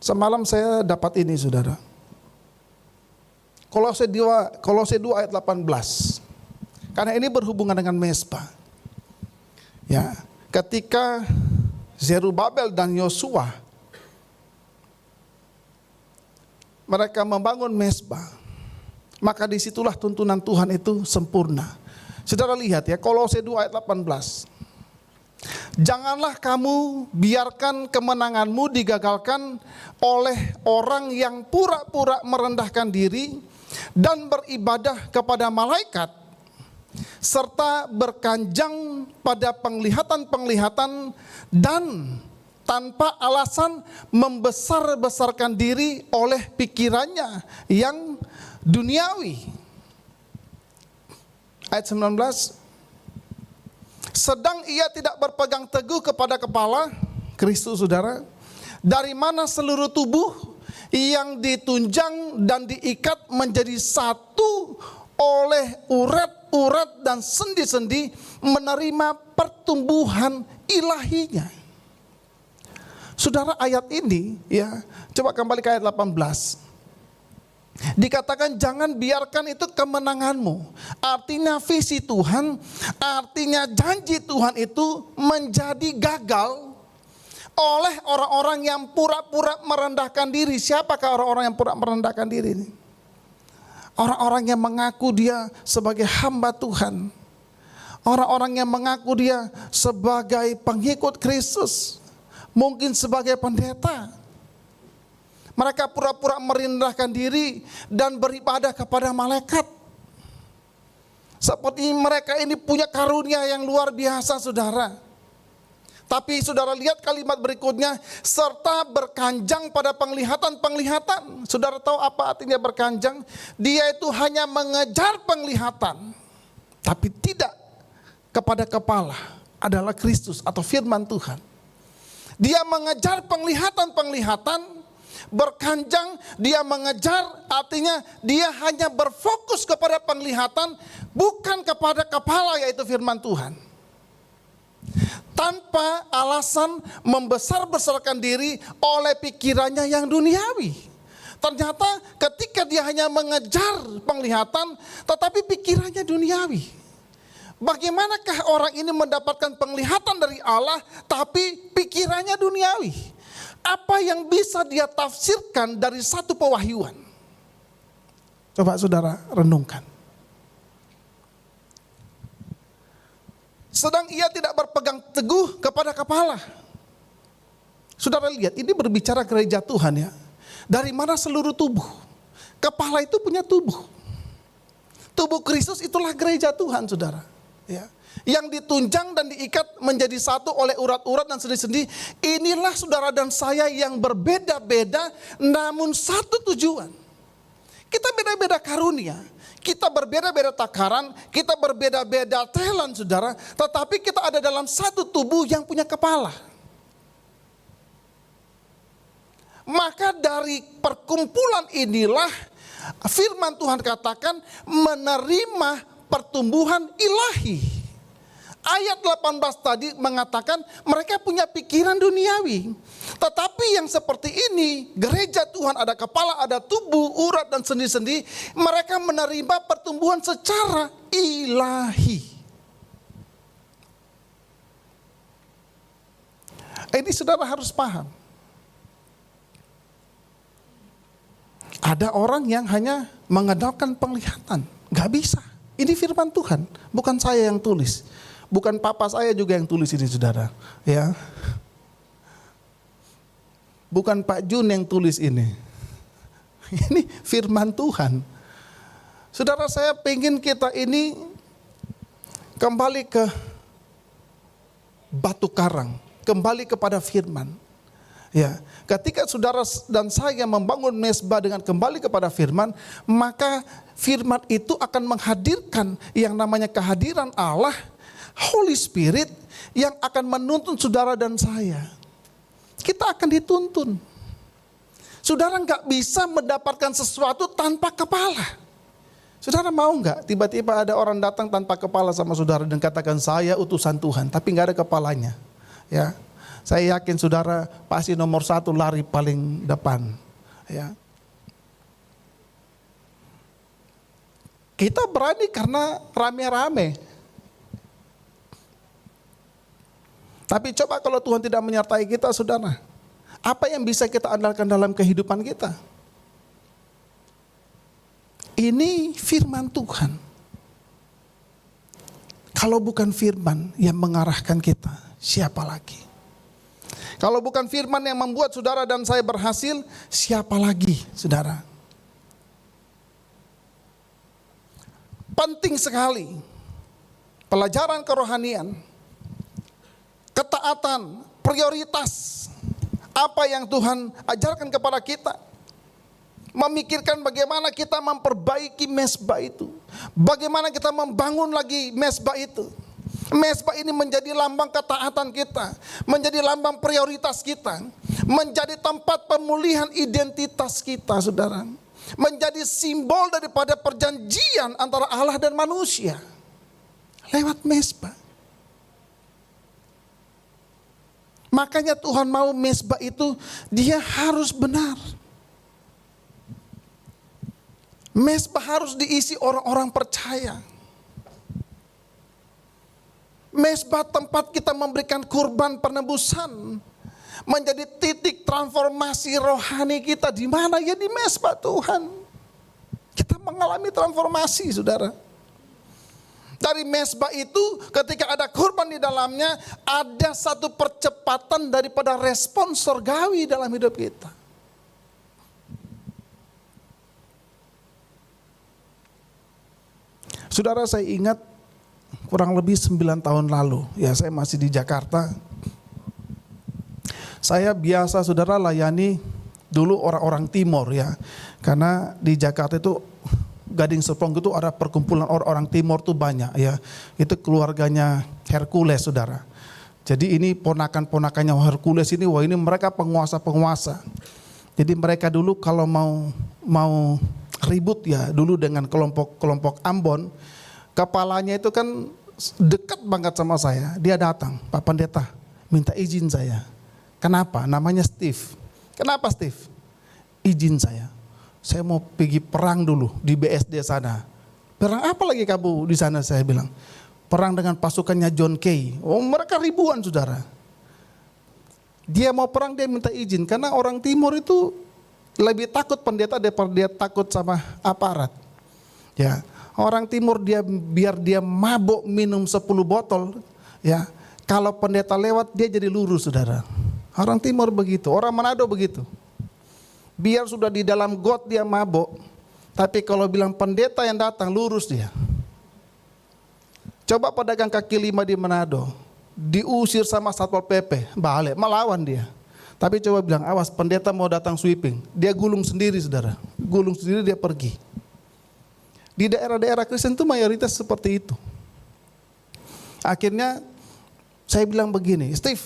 semalam saya dapat ini, saudara. Kolose 2 ayat 18. Karena ini berhubungan dengan mezbah. Ya, ketika Zerubabel dan Yosua mereka membangun mezbah, maka disitulah tuntunan Tuhan itu sempurna. Saudara lihat ya, Kolose 2 ayat 18. Janganlah kamu biarkan kemenanganmu digagalkan oleh orang yang pura-pura merendahkan diri dan beribadah kepada malaikat, serta berkanjang pada penglihatan-penglihatan dan tanpa alasan membesar-besarkan diri oleh pikirannya yang duniawi. Ayat 19. Sedang ia tidak berpegang teguh kepada kepala, Kristus, saudara, dari mana seluruh tubuh yang ditunjang dan diikat menjadi satu oleh urat-urat dan sendi-sendi menerima pertumbuhan ilahinya. Saudara, ayat ini ya, coba kembali ke ayat 18. Dikatakan jangan biarkan itu kemenanganmu. Artinya visi Tuhan, artinya janji Tuhan itu menjadi gagal oleh orang-orang yang pura-pura merendahkan diri. Siapakah orang-orang yang pura merendahkan diri ini? Orang-orang yang mengaku dia sebagai hamba Tuhan. Orang-orang yang mengaku dia sebagai pengikut Kristus. Mungkin sebagai pendeta. Mereka pura-pura merendahkan diri dan beribadah kepada malaikat. Seperti mereka ini punya karunia yang luar biasa, saudara. Tapi saudara lihat kalimat berikutnya, serta berkanjang pada penglihatan-penglihatan. Saudara tahu apa artinya berkanjang? Dia itu hanya mengejar penglihatan, tapi tidak kepada kepala, adalah Kristus atau firman Tuhan. Dia mengejar penglihatan-penglihatan, berkanjang, dia mengejar, artinya dia hanya berfokus kepada penglihatan, bukan kepada kepala, yaitu firman Tuhan. Tanpa alasan membesar-besarkan diri oleh pikirannya yang duniawi. Ternyata ketika dia hanya mengejar penglihatan, tetapi pikirannya duniawi. Bagaimanakah orang ini mendapatkan penglihatan dari Allah, tapi pikirannya duniawi? Apa yang bisa dia tafsirkan dari satu pewahyuan? Coba saudara renungkan. Sedang ia tidak berpegang teguh kepada kepala. Saudara lihat, ini berbicara gereja Tuhan ya. Dari mana seluruh tubuh? Kepala itu punya tubuh. Tubuh Kristus itulah gereja Tuhan, saudara. Ya. Yang ditunjang dan diikat menjadi satu oleh urat-urat dan sendi-sendi. Inilah saudara dan saya yang berbeda-beda namun satu tujuan. Kita beda-beda karunia, kita berbeda-beda takaran, kita berbeda-beda talent, saudara. Tetapi kita ada dalam satu tubuh yang punya kepala. Maka dari perkumpulan inilah firman Tuhan katakan menerima pertumbuhan ilahi. Ayat 18 tadi mengatakan mereka punya pikiran duniawi. Tetapi yang seperti ini, gereja Tuhan ada kepala, ada tubuh, urat dan sendi-sendi. Mereka menerima pertumbuhan secara ilahi. Ini saudara harus paham. Ada orang yang hanya mengandalkan penglihatan. Gak bisa. Ini firman Tuhan, bukan saya yang tulis. Bukan papa saya juga yang tulis ini, saudara. Ya. Bukan Pak Jun yang tulis ini. Ini firman Tuhan. Saudara, saya pengen kita ini kembali ke batu karang, kembali kepada firman. Ya, ketika saudara dan saya membangun mezbah dengan kembali kepada firman, maka firman itu akan menghadirkan yang namanya kehadiran Allah, Holy Spirit, yang akan menuntun saudara dan saya. Kita akan dituntun. Saudara nggak bisa mendapatkan sesuatu tanpa kepala. Saudara mau nggak tiba-tiba ada orang datang tanpa kepala sama saudara dan katakan saya utusan Tuhan, tapi nggak ada kepalanya. Ya. Saya yakin saudara pasti nomor 1 lari paling depan. Ya. Kita berani karena rame-rame. Tapi coba kalau Tuhan tidak menyertai kita, saudara, apa yang bisa kita andalkan dalam kehidupan kita? Ini firman Tuhan. Kalau bukan firman yang mengarahkan kita, siapa lagi? Kalau bukan firman yang membuat saudara dan saya berhasil, siapa lagi, saudara? Penting sekali pelajaran kerohanian, ketaatan, prioritas apa yang Tuhan ajarkan kepada kita. Memikirkan bagaimana kita memperbaiki mezbah itu, bagaimana kita membangun lagi mezbah itu. Mezbah ini menjadi lambang ketaatan kita, menjadi lambang prioritas kita, menjadi tempat pemulihan identitas kita, saudara. Menjadi simbol daripada perjanjian antara Allah dan manusia lewat mezbah. Makanya Tuhan mau mezbah itu dia harus benar. Mezbah harus diisi orang-orang percaya. Mezbah tempat kita memberikan kurban penebusan, menjadi titik transformasi rohani kita. Di mana? Ya di mezbah Tuhan. Kita mengalami transformasi, saudara. Dari mezbah itu ketika ada kurban di dalamnya, ada satu percepatan daripada respon surgawi dalam hidup kita. Saudara, saya ingat kurang lebih 9 tahun lalu, ya saya masih di Jakarta. Saya biasa, saudara, layani dulu orang-orang timur ya. Karena di Jakarta itu Gading Serpong itu ada perkumpulan orang-orang timur tuh banyak ya. Itu keluarganya Hercules, saudara. Jadi ini ponakan-ponakannya Hercules ini, wah ini mereka penguasa-penguasa. Jadi mereka dulu kalau mau ribut ya dulu dengan kelompok Ambon, kepalanya itu kan dekat banget sama saya. Dia datang, Pak Pendeta, minta izin saya. Kenapa? Namanya Steve. Kenapa Steve? Izin saya mau pergi perang dulu di BSD sana. Perang apa lagi kamu di sana? Saya bilang, perang dengan pasukannya John Kay. Oh, mereka ribuan, saudara. Dia mau perang, dia minta izin. Karena orang timur itu lebih takut pendeta daripada dia takut sama aparat. Ya, orang timur biar dia mabuk minum 10 botol, ya. Kalau pendeta lewat dia jadi lurus, saudara. Orang timur begitu, orang Manado begitu. Biar sudah di dalam got dia mabuk, Tapi kalau bilang pendeta yang datang, lurus dia. Coba pedagang kaki lima di Manado, diusir sama Satpol PP, balik, melawan dia. Tapi coba bilang, awas pendeta mau datang sweeping, dia gulung sendiri saudara, gulung sendiri dia pergi. Di daerah-daerah Kristen itu mayoritas seperti itu. Akhirnya saya bilang begini, Steve,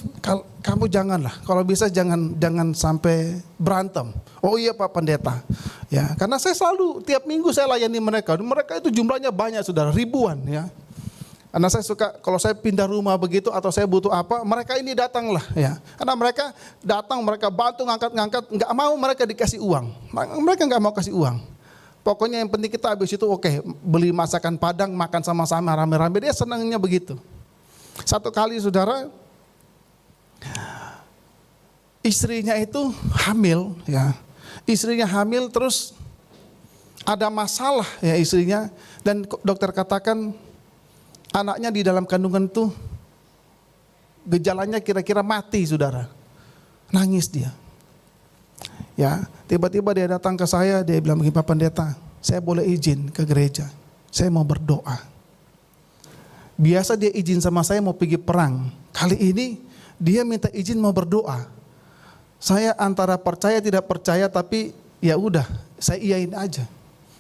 kamu janganlah, kalau bisa jangan sampai berantem. Oh iya Pak Pendeta, ya, karena saya selalu tiap minggu saya layani mereka. Mereka itu jumlahnya banyak saudara, ribuan ya. Karena saya suka kalau saya pindah rumah begitu atau saya butuh apa, mereka ini datanglah ya. Karena mereka datang, mereka bantu ngangkat-ngangkat, nggak mau mereka dikasih uang. Mereka nggak mau kasih uang. Pokoknya yang penting kita habis itu oke, beli masakan Padang, makan sama-sama rame-rame, dia senangnya begitu. Satu kali saudara, istrinya itu hamil ya. Istrinya hamil terus ada masalah ya istrinya, dan dokter katakan anaknya di dalam kandungan itu gejalanya kira-kira mati saudara. Nangis dia. Ya, tiba-tiba dia datang ke saya, dia bilang begini, Pak Pendeta, saya boleh izin ke gereja, saya mau berdoa. Biasa dia izin sama saya mau pergi perang, kali ini dia minta izin mau berdoa. Saya antara percaya tidak percaya, tapi ya udah, saya iyain aja.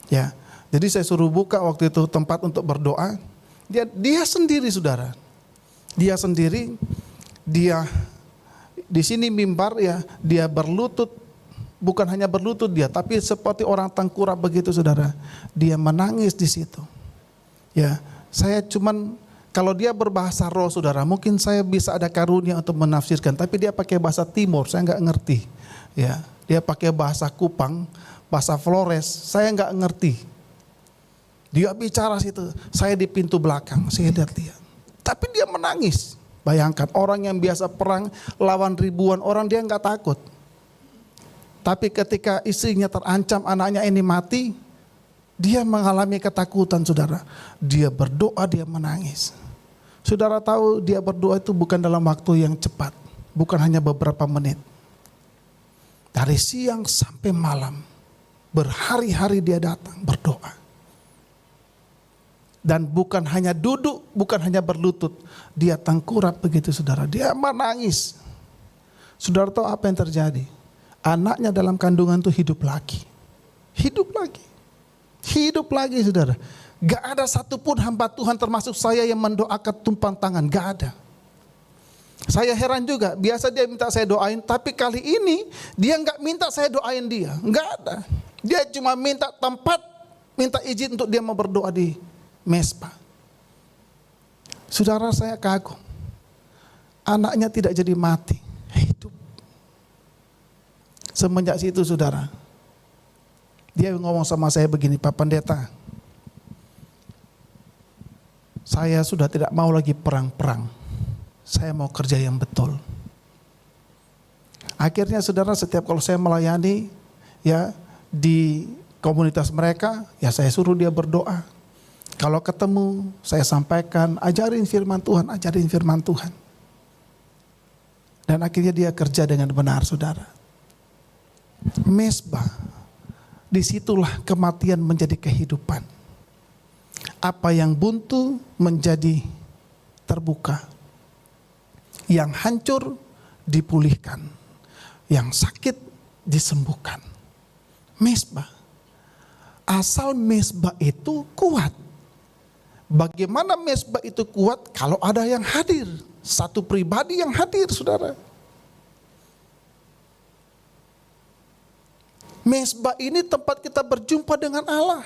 Ya, jadi saya suruh buka waktu itu tempat untuk berdoa. Dia sendiri saudara, dia sendiri, dia di sini mimbar ya, dia berlutut. Bukan hanya berlutut dia, tapi seperti orang tengkurap begitu saudara. Dia menangis di situ. Ya, saya cuman kalau dia berbahasa roh saudara, mungkin saya bisa ada karunia untuk menafsirkan. Tapi dia pakai bahasa Timur, saya nggak ngerti. Ya, dia pakai bahasa Kupang, bahasa Flores, saya nggak ngerti. Dia bicara situ, saya di pintu belakang, saya lihat dia. Tapi dia menangis. Bayangkan orang yang biasa perang lawan ribuan orang, dia nggak takut. Tapi ketika istrinya terancam anaknya ini mati, dia mengalami ketakutan saudara. Dia berdoa, dia menangis. Saudara tahu dia berdoa itu bukan dalam waktu yang cepat. Bukan hanya beberapa menit. Dari siang sampai malam. Berhari-hari dia datang berdoa. Dan bukan hanya duduk, bukan hanya berlutut. Dia tengkurap begitu saudara. Dia menangis. Saudara tahu apa yang terjadi? Anaknya dalam kandungan itu hidup lagi. Hidup lagi. Hidup lagi saudara. Gak ada satupun hamba Tuhan termasuk saya yang mendoakan tumpang tangan. Gak ada. Saya heran juga. Biasa dia minta saya doain. Tapi kali ini dia gak minta saya doain dia. Gak ada. Dia cuma minta tempat. Minta izin untuk dia mau berdoa di mesbah. Saudara saya kagum. Anaknya tidak jadi mati. Hidup. Semenjak situ saudara, dia ngomong sama saya begini, Pak Pendeta, saya sudah tidak mau lagi perang-perang, saya mau kerja yang betul. Akhirnya saudara, setiap kalau saya melayani ya di komunitas mereka, ya saya suruh dia berdoa. Kalau ketemu, saya sampaikan, ajarin firman Tuhan, ajarin firman Tuhan. Dan akhirnya dia kerja dengan benar saudara. Mesbah, disitulah kematian menjadi kehidupan. Apa yang buntu menjadi terbuka, yang hancur dipulihkan, yang sakit disembuhkan. Mesbah, asal mesbah itu kuat. Bagaimana mesbah itu kuat? Kalau ada yang hadir, satu pribadi yang hadir saudara. Mesbah ini tempat kita berjumpa dengan Allah.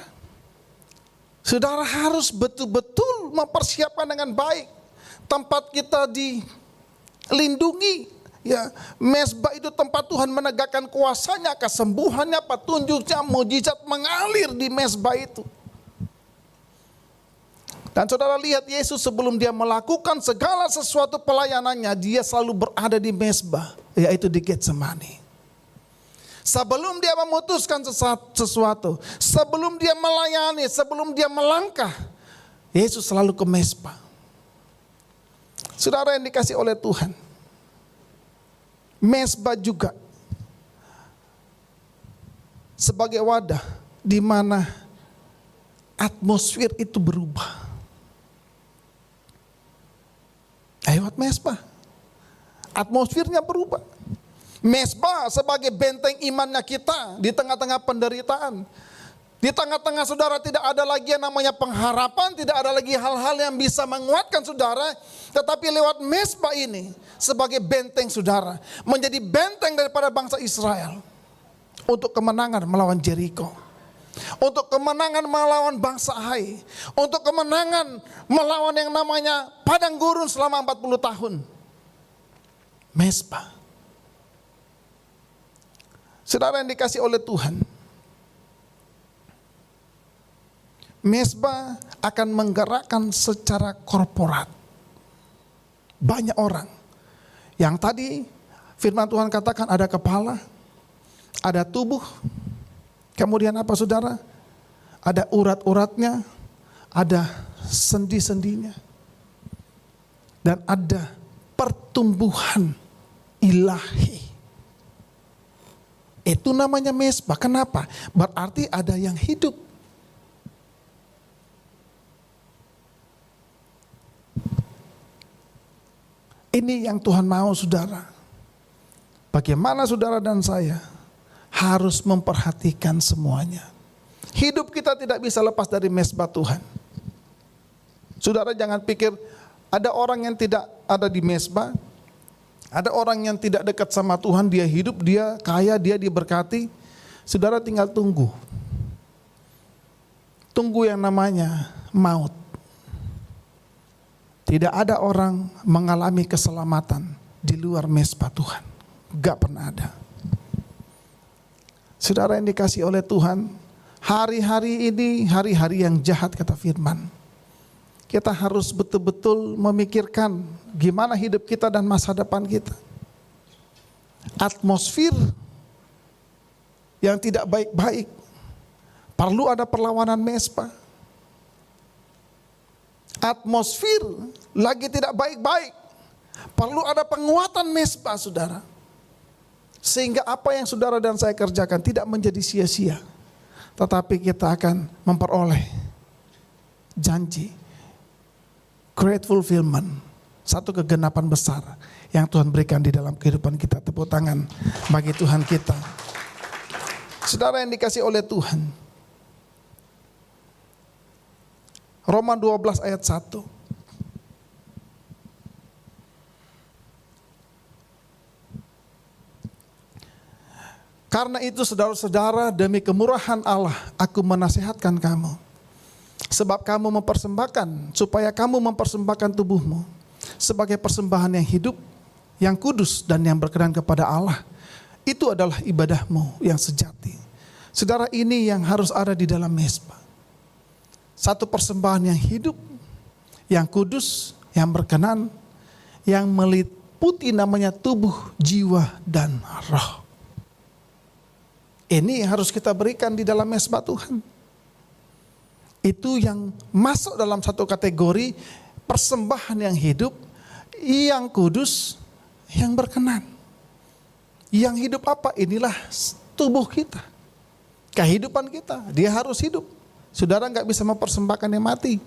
Saudara harus betul-betul mempersiapkan dengan baik. Tempat kita dilindungi. Ya, mesbah itu tempat Tuhan menegakkan kuasanya, kesembuhannya, petunjuknya, mujizat mengalir di mesbah itu. Dan saudara lihat Yesus sebelum dia melakukan segala sesuatu pelayanannya, dia selalu berada di mesbah, yaitu di Getsemani. Sebelum dia memutuskan sesuatu, sebelum dia melayani, sebelum dia melangkah, Yesus selalu ke mesbah. Saudara yang dikasih oleh Tuhan, mesbah juga sebagai wadah di mana atmosfer itu berubah. Lewat mezbah. Atmosfernya berubah. Mezbah sebagai benteng imannya kita di tengah-tengah penderitaan. Di tengah-tengah saudara tidak ada lagi yang namanya pengharapan, tidak ada lagi hal-hal yang bisa menguatkan saudara. Tetapi lewat mezbah ini sebagai benteng saudara, menjadi benteng daripada bangsa Israel. Untuk kemenangan melawan Jericho. Untuk kemenangan melawan bangsa Hai. Untuk kemenangan melawan yang namanya padang gurun selama 40 tahun. Mezbah. Saudara yang dikasih oleh Tuhan, mezbah akan menggerakkan secara korporat banyak orang. Yang tadi firman Tuhan katakan ada kepala, ada tubuh, kemudian apa saudara? Ada urat-uratnya, ada sendi-sendinya, dan ada pertumbuhan ilahi. Itu namanya mezbah. Kenapa? Berarti ada yang hidup. Ini yang Tuhan mau saudara. Bagaimana saudara dan saya harus memperhatikan semuanya. Hidup kita tidak bisa lepas dari mezbah Tuhan. Saudara jangan pikir ada orang yang tidak ada di mezbah, ada orang yang tidak dekat sama Tuhan, dia hidup, dia kaya, dia diberkati. Saudara tinggal tunggu. Tunggu yang namanya maut. Tidak ada orang mengalami keselamatan di luar mezbah Tuhan. Gak pernah ada. Saudara yang dikasih oleh Tuhan, hari-hari ini hari-hari yang jahat kata firman. Kita harus betul-betul memikirkan gimana hidup kita dan masa depan kita. Atmosfer yang tidak baik-baik, perlu ada perlawanan mezbah. Atmosfer lagi tidak baik-baik, perlu ada penguatan mezbah saudara. Sehingga apa yang saudara dan saya kerjakan tidak menjadi sia-sia, tetapi kita akan memperoleh janji, great fulfillment, satu kegenapan besar yang Tuhan berikan di dalam kehidupan kita. Tepuk tangan bagi Tuhan kita. Saudara yang dikasih oleh Tuhan, Roma 12 ayat 1. Karena itu saudara-saudara, demi kemurahan Allah aku menasihatkan kamu. Sebab kamu mempersembahkan, supaya kamu mempersembahkan tubuhmu sebagai persembahan yang hidup, yang kudus dan yang berkenan kepada Allah. Itu adalah ibadahmu yang sejati. Saudara, ini yang harus ada di dalam mezbah. Satu persembahan yang hidup, yang kudus, yang berkenan, yang meliputi namanya tubuh, jiwa, dan roh. Ini harus kita berikan di dalam mezbah Tuhan. Itu yang masuk dalam satu kategori persembahan yang hidup, yang kudus, yang berkenan. Yang hidup apa? Inilah tubuh kita. Kehidupan kita, dia harus hidup. Saudara nggak bisa mempersembahkan yang mati.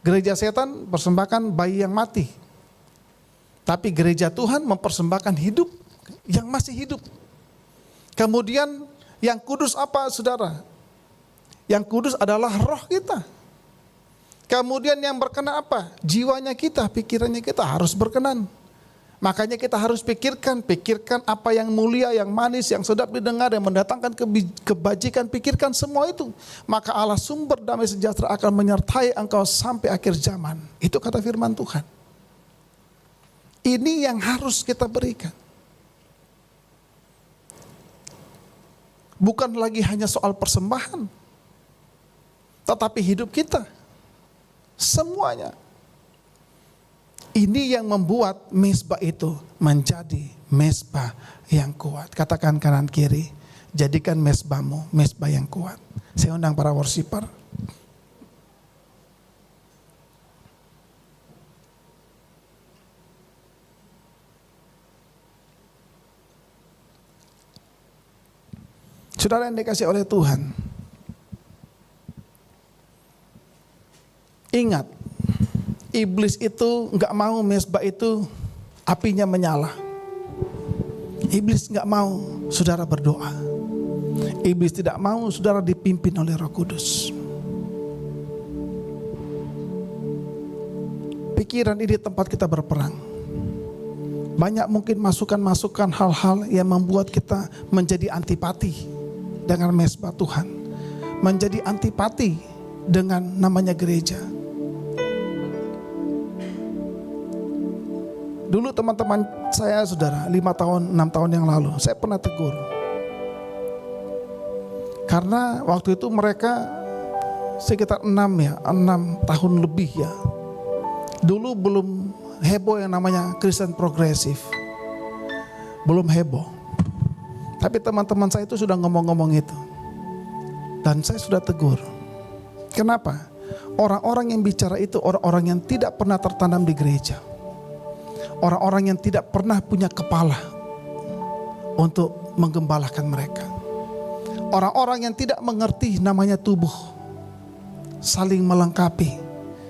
Gereja setan persembahkan bayi yang mati. Tapi gereja Tuhan mempersembahkan hidup yang masih hidup. Kemudian yang kudus apa saudara? Yang kudus adalah roh kita. Kemudian yang berkenan apa? Jiwanya kita, pikirannya kita harus berkenan. Makanya kita harus pikirkan apa yang mulia, yang manis, yang sedap didengar, yang mendatangkan kebajikan, pikirkan semua itu. Maka Allah sumber damai sejahtera akan menyertai engkau sampai akhir zaman. Itu kata firman Tuhan. Ini yang harus kita berikan. Bukan lagi hanya soal persembahan, tetapi hidup kita. Semuanya. Ini yang membuat mezbah itu menjadi mezbah yang kuat. Katakan kanan kiri, jadikan mezbahmu mezbah yang kuat. Saya undang para worshiper. Saudara yang dikasih oleh Tuhan, ingat, iblis itu gak mau mezbah itu apinya menyala. Iblis gak mau saudara berdoa. Iblis tidak mau saudara dipimpin oleh Roh Kudus. Pikiran ini tempat kita berperang. Banyak mungkin masukan-masukan hal-hal yang membuat kita menjadi antipati dengan mezbah Tuhan, menjadi antipati dengan namanya gereja. Dulu teman-teman saya saudara 5 tahun 6 tahun yang lalu saya pernah tegur, karena waktu itu mereka sekitar 6 tahun lebih ya. Dulu belum heboh yang namanya Kristen progresif, belum heboh. Tapi teman-teman saya itu sudah ngomong-ngomong itu. Dan saya sudah tegur. Kenapa? Orang-orang yang bicara itu orang-orang yang tidak pernah tertanam di gereja. Orang-orang yang tidak pernah punya kepala untuk menggembalakan mereka. Orang-orang yang tidak mengerti namanya tubuh, saling melengkapi,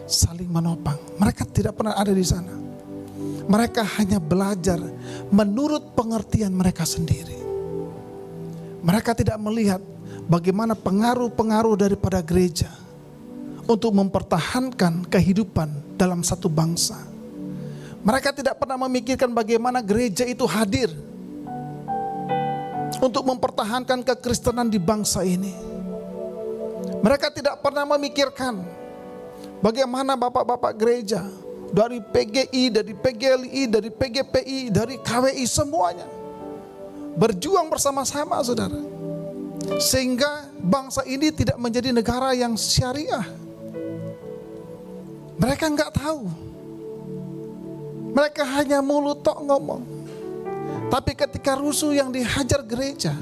saling menopang. Mereka tidak pernah ada di sana. Mereka hanya belajar menurut pengertian mereka sendiri. Mereka tidak melihat bagaimana pengaruh-pengaruh daripada gereja untuk mempertahankan kehidupan dalam satu bangsa. Mereka tidak pernah memikirkan bagaimana gereja itu hadir untuk mempertahankan kekristenan di bangsa ini. Mereka tidak pernah memikirkan bagaimana bapak-bapak gereja dari PGI, dari PGLI, dari PGPI, dari KWI semuanya berjuang bersama-sama saudara, sehingga bangsa ini tidak menjadi negara yang syariah. Mereka nggak tahu, mereka hanya mulut tok ngomong. Tapi ketika rusuh yang dihajar gereja,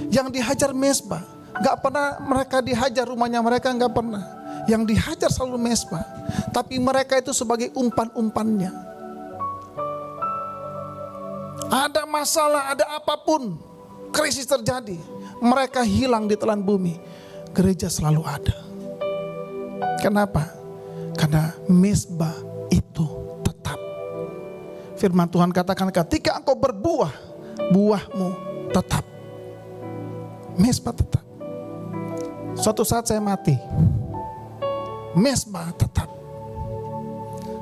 yang dihajar mezbah, nggak pernah mereka dihajar rumahnya mereka, nggak pernah. Yang dihajar selalu mezbah, tapi mereka itu sebagai umpan-umpannya. Ada masalah, ada apapun, krisis terjadi, mereka hilang di telan bumi. Gereja selalu ada. Kenapa? Karena mezbah itu tetap. Firman Tuhan katakan, ketika engkau berbuah, buahmu tetap. Mezbah tetap. Suatu saat saya mati, mezbah tetap.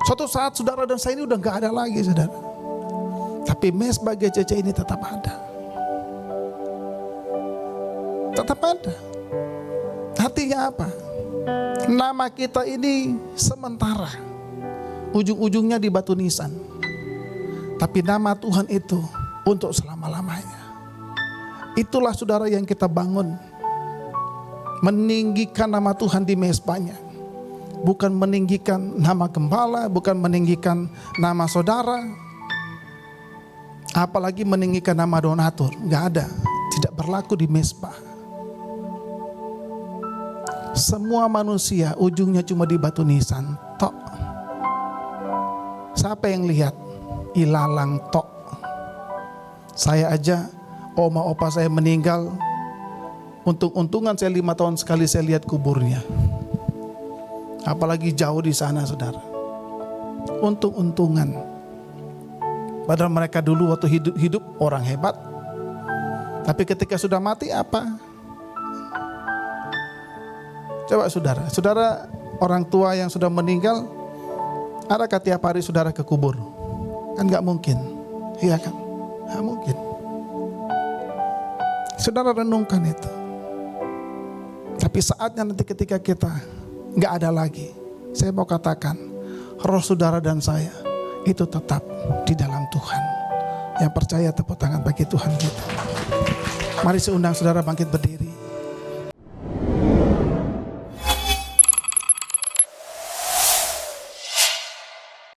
Suatu saat saudara dan saya ini udah gak ada lagi saudara, tapi mezbah GCC ini tetap ada. Tetap ada. Artinya apa? Nama kita ini sementara, ujung-ujungnya di batu nisan. Tapi nama Tuhan itu untuk selama-lamanya. Itulah saudara yang kita bangun. Meninggikan nama Tuhan di mezbahnya. Bukan meninggikan nama gembala, bukan meninggikan nama saudara, apalagi meninggikan nama donatur. Gak ada, tidak berlaku di mezbah. Semua manusia ujungnya cuma di batu nisan tok. Siapa yang lihat? Ilalang tok. Saya aja, oma opa saya meninggal, untung-untungan saya 5 tahun sekali saya lihat kuburnya. Apalagi jauh di sana saudara. Untung-untungan. Padahal mereka dulu waktu hidup orang hebat. Tapi ketika sudah mati apa? Coba saudara orang tua yang sudah meninggal, adakah tiap hari saudara ke kubur? Kan gak mungkin. Iya kan? Gak mungkin. Saudara renungkan itu. Tapi saatnya nanti ketika kita gak ada lagi, saya mau katakan, roh saudara dan saya itu tetap di dalam Tuhan. Yang percaya tepuk tangan bagi Tuhan kita. Mari saya undang saudara bangkit berdiri.